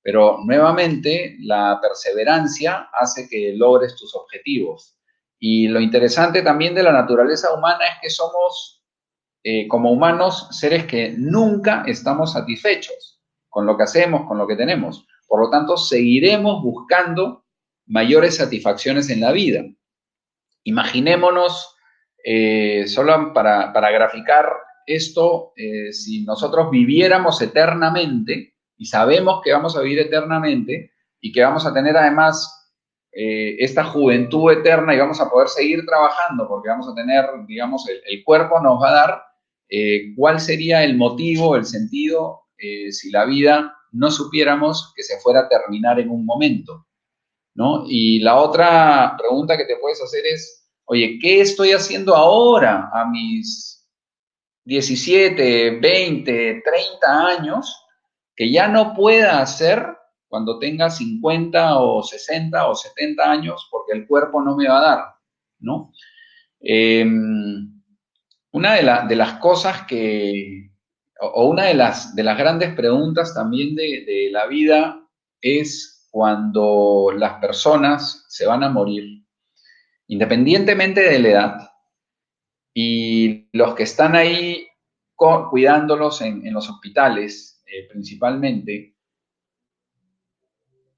pero nuevamente la perseverancia hace que logres tus objetivos. Y lo interesante también de la naturaleza humana es que somos, como humanos, seres que nunca estamos satisfechos con lo que hacemos, con lo que tenemos. Por lo tanto, seguiremos buscando mayores satisfacciones en la vida. Imaginémonos, solo para graficar esto, si nosotros viviéramos eternamente y sabemos que vamos a vivir eternamente y que vamos a tener además esta juventud eterna y vamos a poder seguir trabajando porque vamos a tener, digamos, el cuerpo nos va a dar, ¿cuál sería el motivo, el sentido, si la vida no supiéramos que se fuera a terminar en un momento? ¿No? Y la otra pregunta que te puedes hacer es, oye, ¿qué estoy haciendo ahora a mis 17, 20, 30 años que ya no pueda hacer cuando tenga 50 o 60 o 70 años porque el cuerpo no me va a dar, ¿no? Una de las cosas que, o una de las grandes preguntas también de la vida es cuando las personas se van a morir, independientemente de la edad, y los que están ahí cuidándolos en los hospitales, principalmente,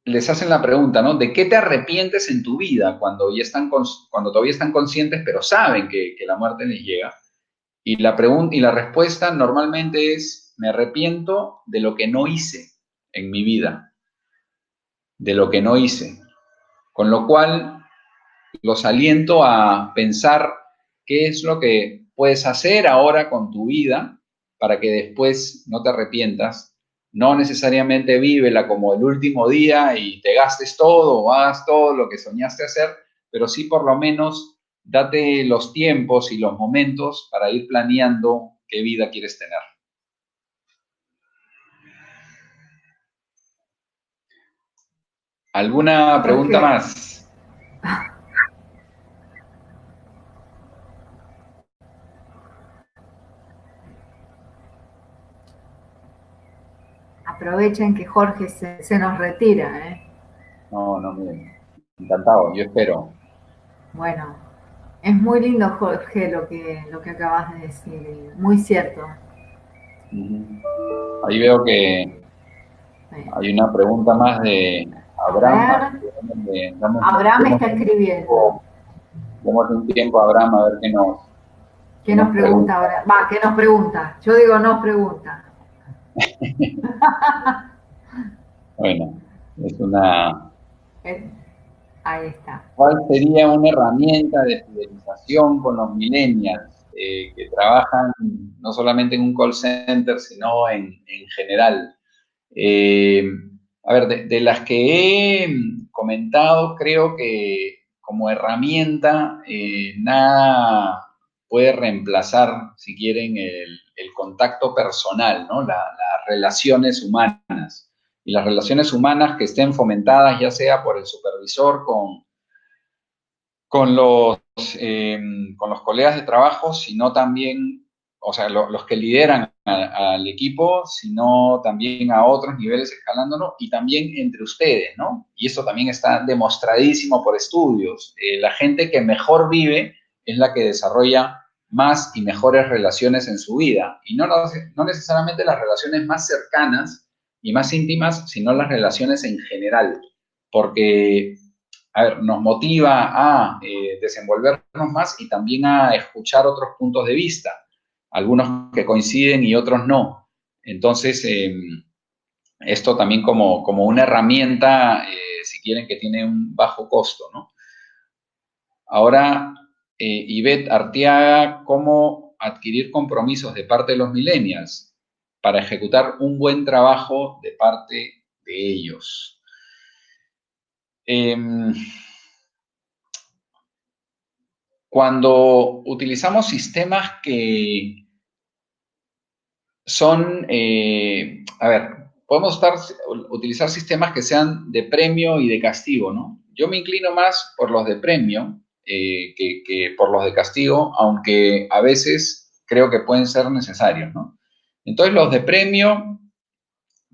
les hacen la pregunta, ¿no? ¿De qué te arrepientes en tu vida cuando, cuando todavía están conscientes, pero saben que la muerte les llega? Y y la respuesta normalmente es, me arrepiento de lo que no hice en mi vida, de lo que no hice. Con lo cual, los aliento a pensar qué es lo que puedes hacer ahora con tu vida para que después no te arrepientas. No necesariamente vívela como el último día y te gastes todo o hagas todo lo que soñaste hacer, pero sí por lo menos date los tiempos y los momentos para ir planeando qué vida quieres tener. ¿Alguna pregunta Jorge, más? aprovechen que Jorge se nos retira, ¿eh? No, no, miren. Encantado, yo espero. Bueno, es muy lindo, Jorge, lo que acabas de decir, muy cierto. Ahí veo que hay una pregunta más de A Abraham. ver, Abraham está escribiendo. Demos un tiempo a Abraham a ver qué ¿Qué nos nos pregunta pregunta. ahora? Va, ¿qué nos pregunta? Yo digo nos pregunta. Bueno, es una... Eh, Ahí está. ¿Cuál sería una herramienta de fidelización con los millennials que trabajan no solamente en un call center, sino en general? Eh, a ver, de las que he comentado, creo que como herramienta nada puede reemplazar, si quieren, el contacto personal, ¿no? Las relaciones humanas. Y las relaciones humanas que estén fomentadas ya sea por el supervisor con los, eh, con los colegas de trabajo, sino también, o sea, los que lideran al equipo, sino también a otros niveles escalándolo y también entre ustedes, ¿no? Y eso también está demostradísimo por estudios. La gente que mejor vive es la que desarrolla más y mejores relaciones en su vida. Y no necesariamente las relaciones más cercanas y más íntimas, sino las relaciones en general. Porque a ver, nos motiva a desenvolvernos más y también a escuchar otros puntos de vista, algunos que coinciden y otros no. Entonces, esto también como una herramienta, si quieren, que tiene un bajo costo, ¿no? Ahora, Ivette Arteaga, ¿cómo adquirir compromisos de parte de los millennials para ejecutar un buen trabajo de parte de ellos? Cuando utilizamos sistemas que son, a ver, podemos utilizar sistemas que sean de premio y de castigo, ¿no? Yo me inclino más por los de premio que por los de castigo, aunque a veces creo que pueden ser necesarios, ¿no? Entonces, los de premio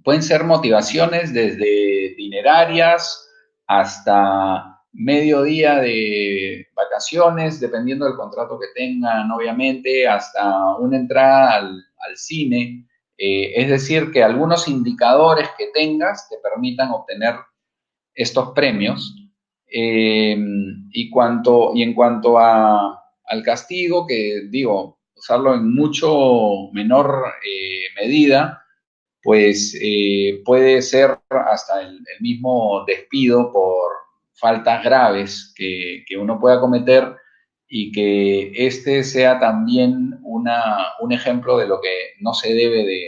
pueden ser motivaciones desde dinerarias hasta medio día de vacaciones, dependiendo del contrato que tengan, obviamente, hasta una entrada al cine. Es decir, que algunos indicadores que tengas te permitan obtener estos premios. Y en cuanto al castigo, que digo, usarlo en mucho menor medida, pues puede ser hasta el mismo despido por faltas graves que uno pueda cometer y que este sea también un ejemplo de lo que no se debe de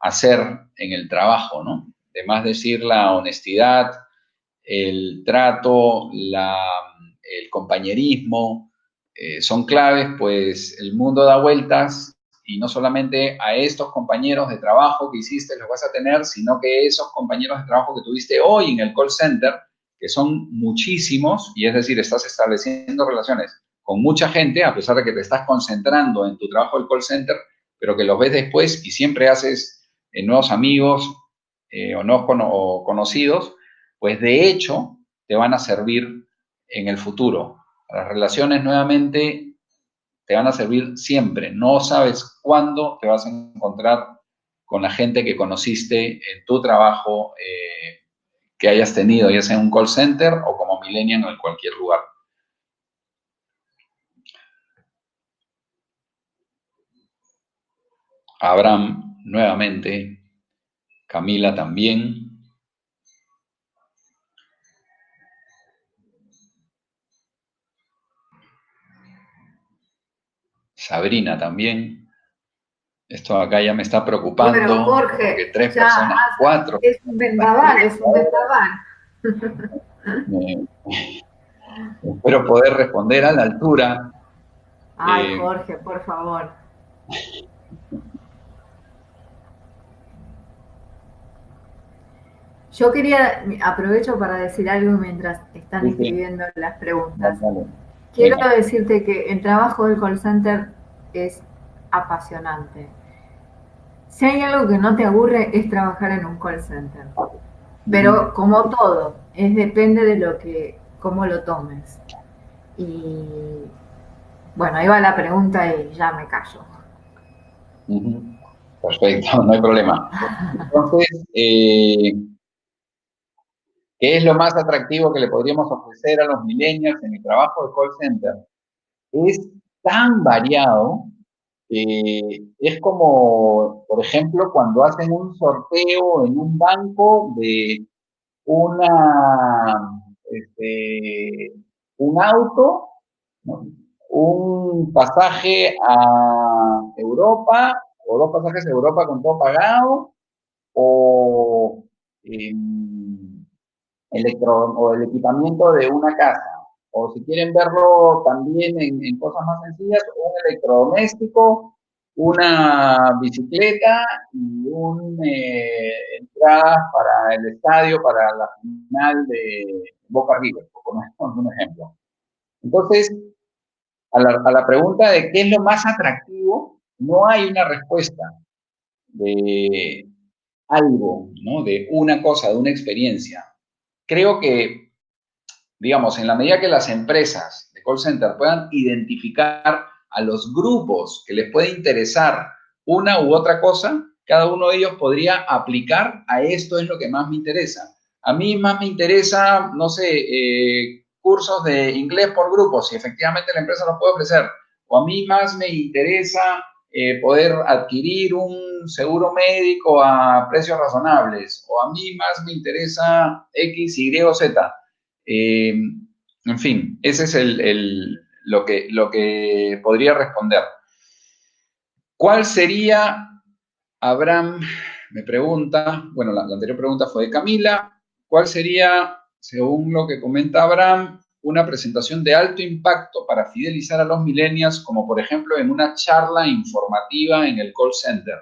hacer en el trabajo, ¿no? De más decir la honestidad, el trato, el compañerismo, son claves, pues el mundo da vueltas y no solamente a estos compañeros de trabajo que hiciste los vas a tener, sino que esos compañeros de trabajo que tuviste hoy en el call center, que son muchísimos, y es decir, estás estableciendo relaciones con mucha gente, a pesar de que te estás concentrando en tu trabajo del call center, pero que los ves después y siempre haces nuevos amigos o nuevos o conocidos, pues de hecho te van a servir en el futuro. Las relaciones nuevamente te van a servir siempre. No sabes cuándo te vas a encontrar con la gente que conociste en tu trabajo que hayas tenido, ya sea en un call center o como millennial o en cualquier lugar. Abraham, nuevamente. Camila también. Sabrina también. Esto acá ya me está preocupando. Bueno, Jorge, porque 3 ya personas, 4. es un vendaval, es un vendaval. Espero poder responder a la altura. Ay, Jorge, por favor. Yo quería, aprovecho para decir algo mientras están escribiendo las preguntas. Quiero decirte que el trabajo del call center es apasionante. Si hay algo que no te aburre es trabajar en un call center. Pero como todo, depende de cómo lo tomes. Y bueno, ahí va la pregunta y ya me callo. Perfecto, no hay problema. Entonces, ¿qué es lo más atractivo que le podríamos ofrecer a los millennials en el trabajo de call center? Es tan variado. Es como, por ejemplo, cuando hacen un sorteo en un banco de un auto, ¿no? Un pasaje a Europa, o 2 pasajes a Europa con todo pagado, o o el equipamiento de una casa. O si quieren verlo también en cosas más sencillas, un electrodoméstico, una bicicleta y entradas para el estadio, para la final de Boca River, por poner un ejemplo. Entonces, a la pregunta de qué es lo más atractivo, no hay una respuesta de algo, ¿no? De una cosa, de una experiencia. Creo que, digamos, en la medida que las empresas de call center puedan identificar a los grupos que les puede interesar una u otra cosa, cada uno de ellos podría aplicar a esto es lo que más me interesa. A mí más me interesa, no sé, cursos de inglés por grupos, si efectivamente la empresa los puede ofrecer. O a mí más me interesa poder adquirir un seguro médico a precios razonables. O a mí más me interesa X, Y o Z. En fin, ese es lo que podría responder. ¿Cuál sería, Abraham, me pregunta, bueno, la anterior pregunta fue de Camila, ¿cuál sería, según lo que comenta Abraham, una presentación de alto impacto para fidelizar a los millennials, como por ejemplo en una charla informativa en el call center?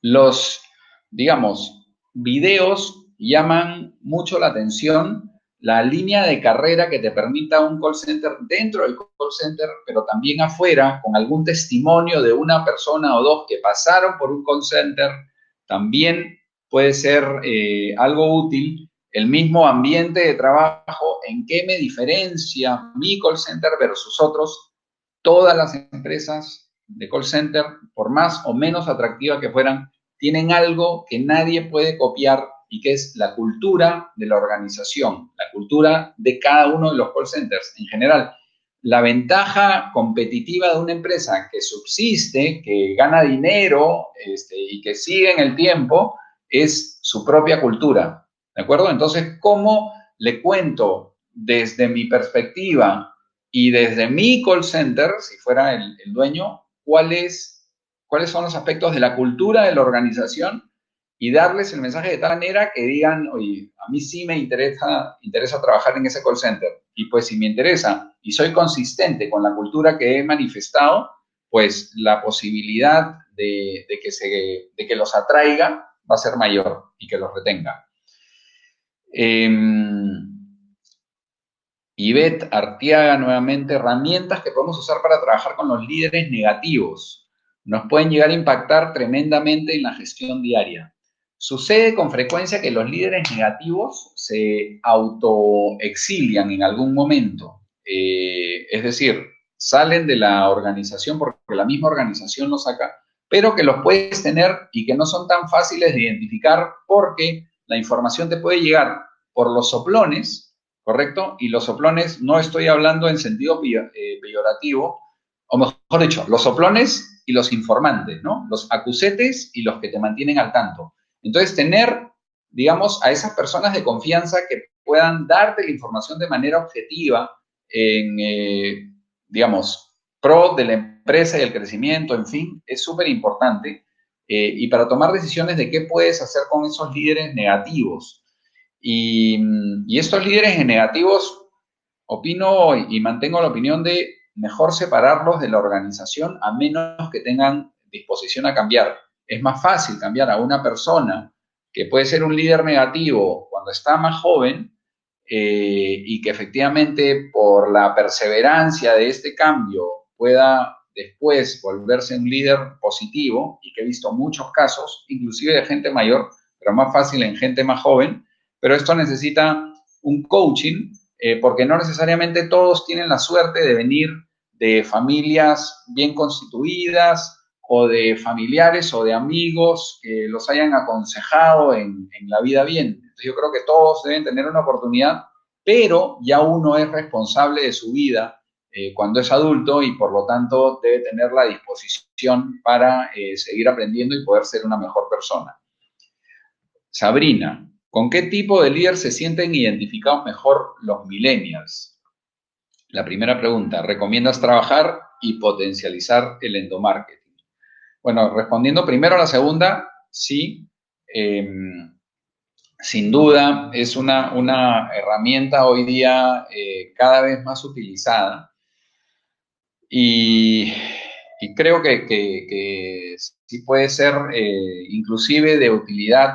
Los digamos, videos llaman mucho la atención, la línea de carrera que te permita un call center dentro del call center, pero también afuera, con algún testimonio de una persona o dos que pasaron por un call center, también puede ser algo útil. El mismo ambiente de trabajo, en qué me diferencia mi call center versus otros. Todas las empresas de call center, por más o menos atractivas que fueran, tienen algo que nadie puede copiar y que es la cultura de la organización, la cultura de cada uno de los call centers en general. La ventaja competitiva de una empresa que subsiste, que gana dinero y que sigue en el tiempo, es su propia cultura, ¿de acuerdo? Entonces, ¿cómo le cuento desde mi perspectiva y desde mi call center, si fuera el dueño, cuáles son los aspectos de la cultura de la organización y darles el mensaje de tal manera que digan, oye, a mí sí me interesa trabajar en ese call center. Y pues si me interesa y soy consistente con la cultura que he manifestado, pues la posibilidad de que los atraiga va a ser mayor y que los retenga. Ivette Artiaga, nuevamente, herramientas que podemos usar para trabajar con los líderes negativos. Nos pueden llegar a impactar tremendamente en la gestión diaria. Sucede con frecuencia que los líderes negativos se autoexilian en algún momento. Es decir, salen de la organización porque la misma organización los saca, pero que los puedes tener y que no son tan fáciles de identificar porque la información te puede llegar por los soplones, ¿correcto? Y los soplones, no estoy hablando en sentido peyorativo, o mejor dicho, los soplones y los informantes, ¿no? Los acusetes y los que te mantienen al tanto. Entonces, tener, digamos, a esas personas de confianza que puedan darte la información de manera objetiva en, digamos, pro de la empresa y el crecimiento, en fin, es súper importante. Y para tomar decisiones de qué puedes hacer con esos líderes negativos. Y estos líderes negativos, opino y mantengo la opinión de mejor separarlos de la organización a menos que tengan disposición a cambiar. Es más fácil cambiar a una persona que puede ser un líder negativo cuando está más joven y que efectivamente por la perseverancia de este cambio pueda después volverse un líder positivo, y que he visto muchos casos, inclusive de gente mayor, pero más fácil en gente más joven, pero esto necesita un coaching porque no necesariamente todos tienen la suerte de venir de familias bien constituidas o de familiares o de amigos que los hayan aconsejado en la vida bien. Entonces yo creo que todos deben tener una oportunidad, pero ya uno es responsable de su vida cuando es adulto y por lo tanto debe tener la disposición para seguir aprendiendo y poder ser una mejor persona. Sabrina, ¿con qué tipo de líder se sienten identificados mejor los millennials? La primera pregunta, ¿recomiendas trabajar y potencializar el endomarketing? Bueno, respondiendo primero a la segunda, sí, sin duda es una herramienta hoy día cada vez más utilizada y creo que sí puede ser inclusive de utilidad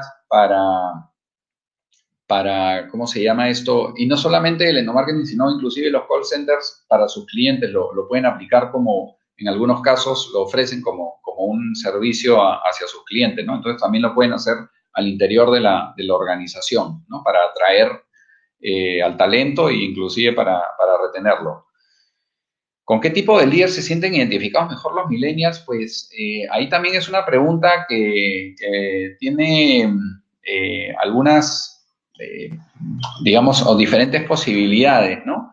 para, ¿cómo se llama esto? Y no solamente el endomarketing, sino inclusive los call centers para sus clientes lo pueden aplicar como, en algunos casos, lo ofrecen como un servicio hacia sus clientes, ¿no? Entonces también lo pueden hacer al interior de la organización, ¿no? Para atraer al talento e inclusive para retenerlo. ¿Con qué tipo de líder se sienten identificados mejor los millennials? Pues ahí también es una pregunta que tiene algunas, digamos, o diferentes posibilidades, ¿no?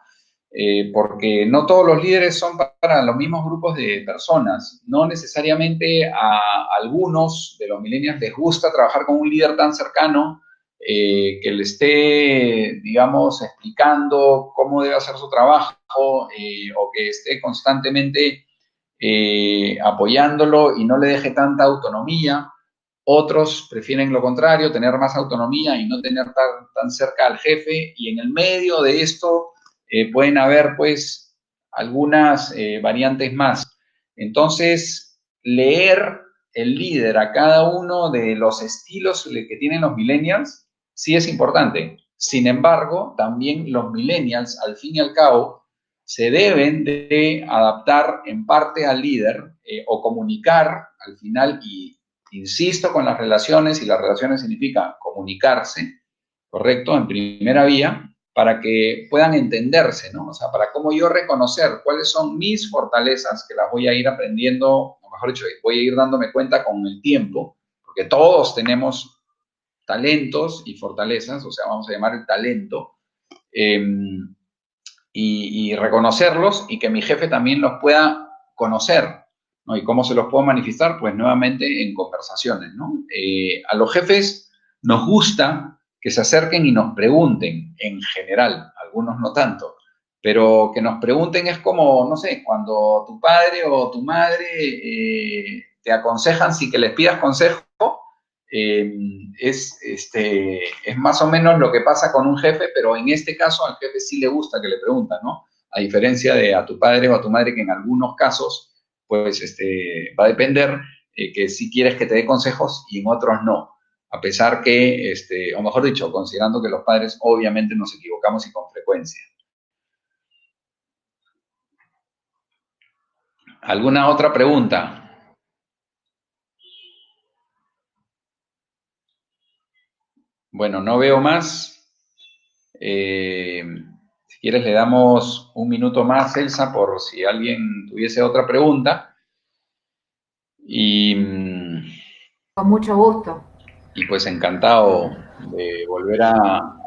Porque no todos los líderes son para los mismos grupos de personas. No necesariamente a algunos de los millennials les gusta trabajar con un líder tan cercano que le esté, digamos, explicando cómo debe hacer su trabajo o que esté constantemente apoyándolo y no le deje tanta autonomía. Otros prefieren lo contrario, tener más autonomía y no tener tan cerca al jefe. Y en el medio de esto pueden haber, pues, algunas variantes más. Entonces, leer el líder a cada uno de los estilos que tienen los millennials, sí es importante. Sin embargo, también los millennials, al fin y al cabo, se deben de adaptar en parte al líder o comunicar al final, y insisto con las relaciones, y las relaciones significa comunicarse, ¿correcto? En primera vía, para que puedan entenderse, ¿no? O sea, para cómo yo reconocer cuáles son mis fortalezas, que las voy a ir aprendiendo, o mejor dicho, voy a ir dándome cuenta con el tiempo, porque todos tenemos talentos y fortalezas, o sea, vamos a llamar el talento, eh, y reconocerlos, y que mi jefe también los pueda conocer, ¿no? ¿Y cómo se los puedo manifestar? Pues nuevamente en conversaciones, ¿no? A los jefes nos gusta que se acerquen y nos pregunten, en general, algunos no tanto, pero que nos pregunten es como, no sé, cuando tu padre o tu madre te aconsejan, si que les pidas consejo, es más o menos lo que pasa con un jefe, pero en este caso al jefe sí le gusta que le preguntan, ¿no? A diferencia de a tu padre o a tu madre, que en algunos casos, pues va a depender, que sí quieres que te dé consejos y en otros no. A pesar que, o mejor dicho, considerando que los padres obviamente nos equivocamos y con frecuencia. ¿Alguna otra pregunta? Bueno, no veo más. Si quieres le damos un minuto más, Elsa, por si alguien tuviese otra pregunta. Y, Con mucho gusto. y pues encantado de volver a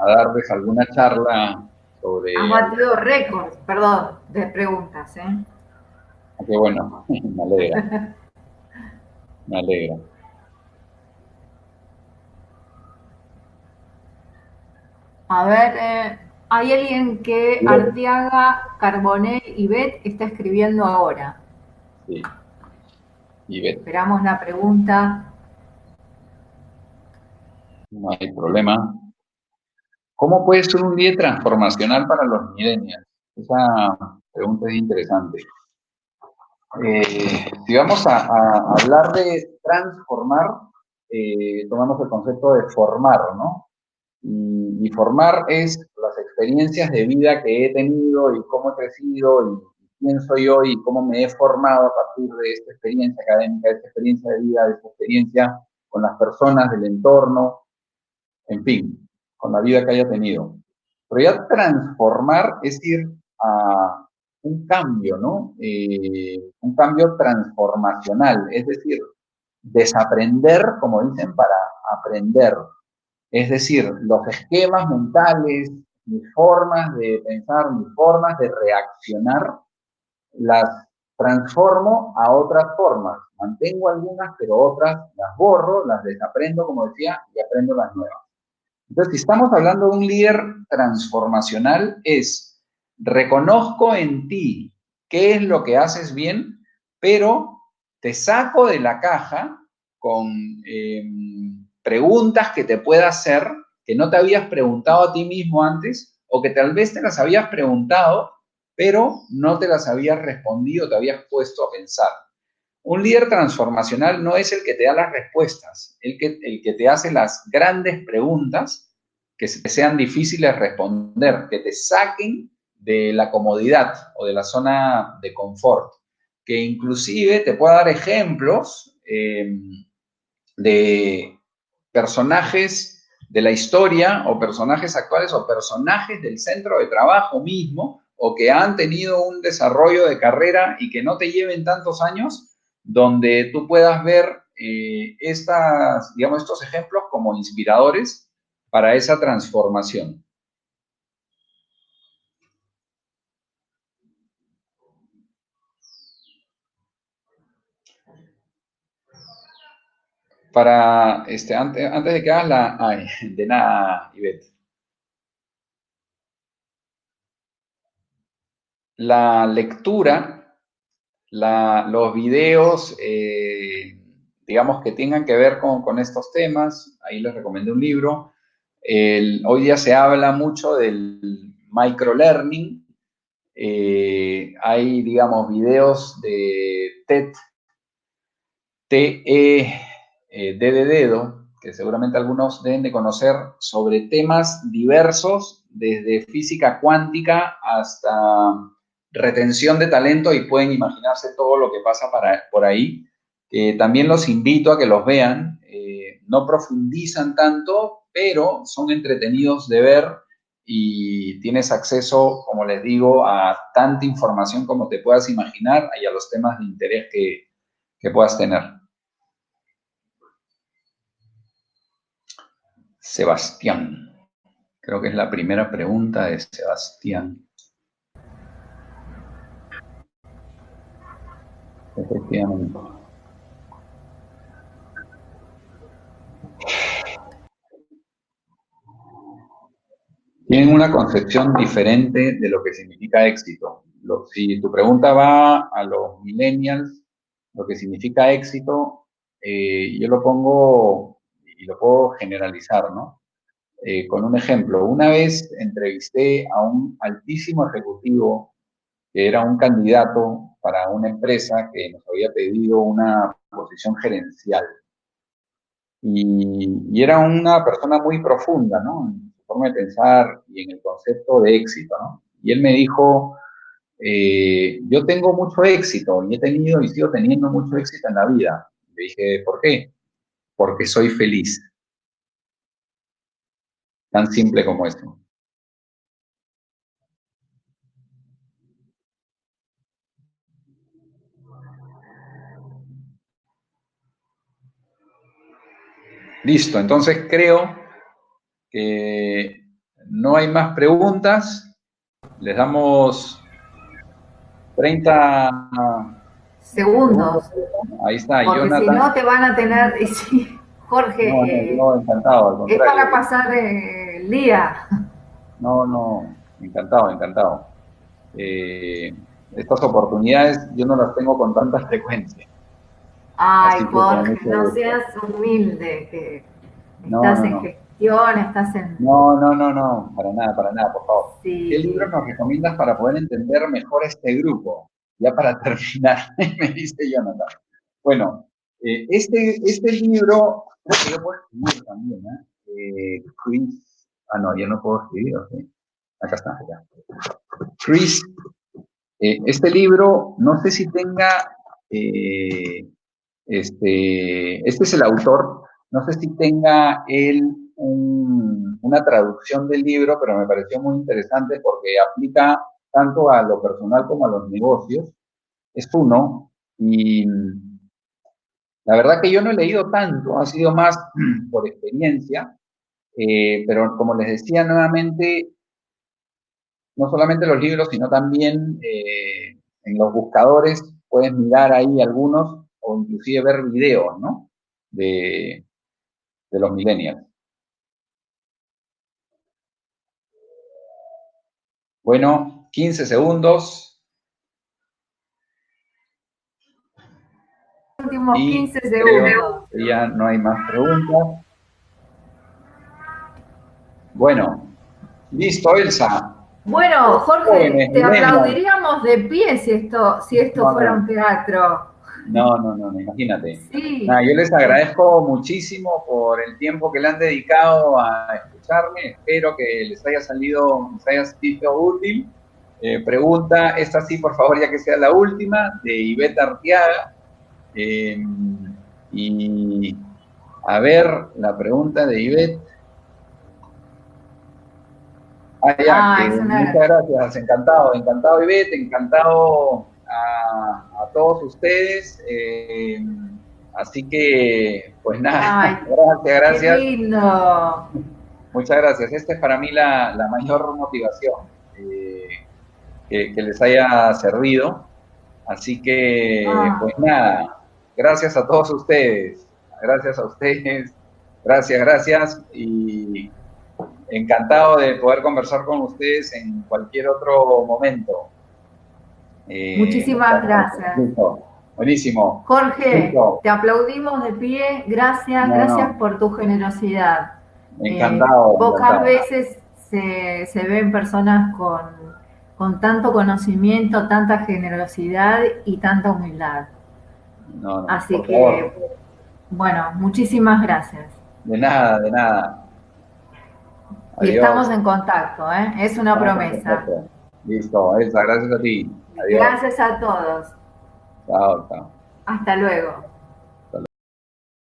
darles alguna charla Has sobre... batido récords, perdón, de preguntas, ¿eh? Qué bueno, me alegra, me alegra. A ver, hay alguien que Arteaga, Carbonell y Bet está escribiendo ahora. Sí, Ivette, Esperamos la pregunta. no hay problema. ¿Cómo puede ser un día transformacional para los millennials? Esa pregunta es interesante. Si vamos a hablar de transformar, tomamos el concepto de formar, ¿no? Y formar es las experiencias de vida que he tenido y cómo he crecido y quién soy hoy y cómo me he formado a partir de esta experiencia académica, de esta experiencia de vida, de esta experiencia con las personas del entorno, en fin, con la vida que haya tenido. Pero ya transformar es ir a un cambio, ¿no? Un cambio transformacional, es decir, desaprender, como dicen, para aprender. Es decir, los esquemas mentales, mis formas de pensar, mis formas de reaccionar, las transformo a otras formas. Mantengo algunas, pero otras las borro, las desaprendo, como decía, y aprendo las nuevas. Entonces, si estamos hablando de un líder transformacional, es reconozco en ti qué es lo que haces bien, pero te saco de la caja con preguntas que te pueda hacer, que no te habías preguntado a ti mismo antes, o que tal vez te las habías preguntado, pero no te las habías respondido, te habías puesto a pensar. Un líder transformacional no es el que te da las respuestas, el que te hace las grandes preguntas que sean difíciles de responder, que te saquen de la comodidad o de la zona de confort, que inclusive te pueda dar ejemplos de personajes de la historia o personajes actuales o personajes del centro de trabajo mismo o que han tenido un desarrollo de carrera y que no te lleven tantos años, donde tú puedas ver estos ejemplos como inspiradores para esa transformación. Antes de que hagas de nada, Ivette. La lectura, los videos, digamos, que tengan que ver con estos temas, ahí les recomendé un libro. Hoy día se habla mucho del microlearning. Hay, digamos, videos de TED D de dedo, que seguramente algunos deben de conocer, sobre temas diversos, desde física cuántica hasta retención de talento, y pueden imaginarse todo lo que pasa por ahí. También los invito a que los vean. No profundizan tanto, pero son entretenidos de ver y tienes acceso, como les digo, a tanta información como te puedas imaginar y a los temas de interés que puedas tener. Sebastián. Creo que es la primera pregunta de Sebastián. Efectivamente. Tienen una concepción diferente de lo que significa éxito. Si tu pregunta va a los millennials, lo que significa éxito, yo lo pongo y lo puedo generalizar, ¿no? Con un ejemplo. Una vez entrevisté a un altísimo ejecutivo que era un candidato para una empresa que nos había pedido una posición gerencial. Y era una persona muy profunda, ¿no? En su forma de pensar y en el concepto de éxito, ¿no? Y él me dijo, yo tengo mucho éxito y he tenido y sigo teniendo mucho éxito en la vida. Le dije, ¿por qué? Porque soy feliz. Tan simple como eso. Listo, entonces creo que no hay más preguntas. Les damos 30 segundos. Ahí está, Porque Jonathan. si no te van a tener, y sí, Jorge, no, encantado, al contrario. Es para pasar el día. No, encantado, encantado. Estas oportunidades yo no las tengo con tanta frecuencia. Ay, Jorge, no seas humilde, que estás en gestión, estás en... No, para nada, por favor. Sí. ¿Qué libros nos recomiendas para poder entender mejor este grupo? Ya para terminar, me dice Jonathan. Bueno, este libro, creo que yo puedo escribir también, Chris, no, yo no puedo escribir, ¿ok? Acá está, ya. Chris, este libro, no sé si tenga, este es el autor, no sé si tenga él una traducción del libro, pero me pareció muy interesante porque aplica tanto a lo personal como a los negocios. Es uno, y la verdad que yo no he leído tanto, ha sido más por experiencia, pero como les decía nuevamente, no solamente los libros, sino también en los buscadores puedes mirar ahí algunos o inclusive ver videos, ¿no? De los millennials. Bueno, 15 segundos. Últimos 15 segundos. Creo que ya no hay más preguntas. Bueno, listo, Elsa. Bueno, Jorge, te aplaudiríamos de pie si esto fuera un teatro. No, imagínate. Sí. Yo les agradezco muchísimo por el tiempo que le han dedicado a escucharme. Espero que les haya sido útil. Pregunta, esta sí, por favor, ya que sea la última, de Ivette Arteaga. Y a ver, la pregunta de Ivette. Muchas gracias, encantado Ivette, encantado a todos ustedes. Así que, pues nada, gracias. Qué lindo. Muchas gracias. Esta es para mí la mayor motivación, que les haya servido. Así que, pues nada, gracias a todos ustedes. Gracias a ustedes. Gracias. Y encantado de poder conversar con ustedes en cualquier otro momento. Muchísimas gracias. Buenísimo. Jorge, te aplaudimos de pie. Gracias por tu generosidad. Encantado. Pocas veces se ven personas con tanto conocimiento, tanta generosidad y tanta humildad. No, no, Así por favor. que, bueno, muchísimas gracias. De nada, de nada. Y estamos Adiós. en contacto, ¿eh? Es una Estamos en promesa. contacto. Listo, Elsa, gracias a ti. Adiós. Gracias a todos. Chao, chao. Hasta luego.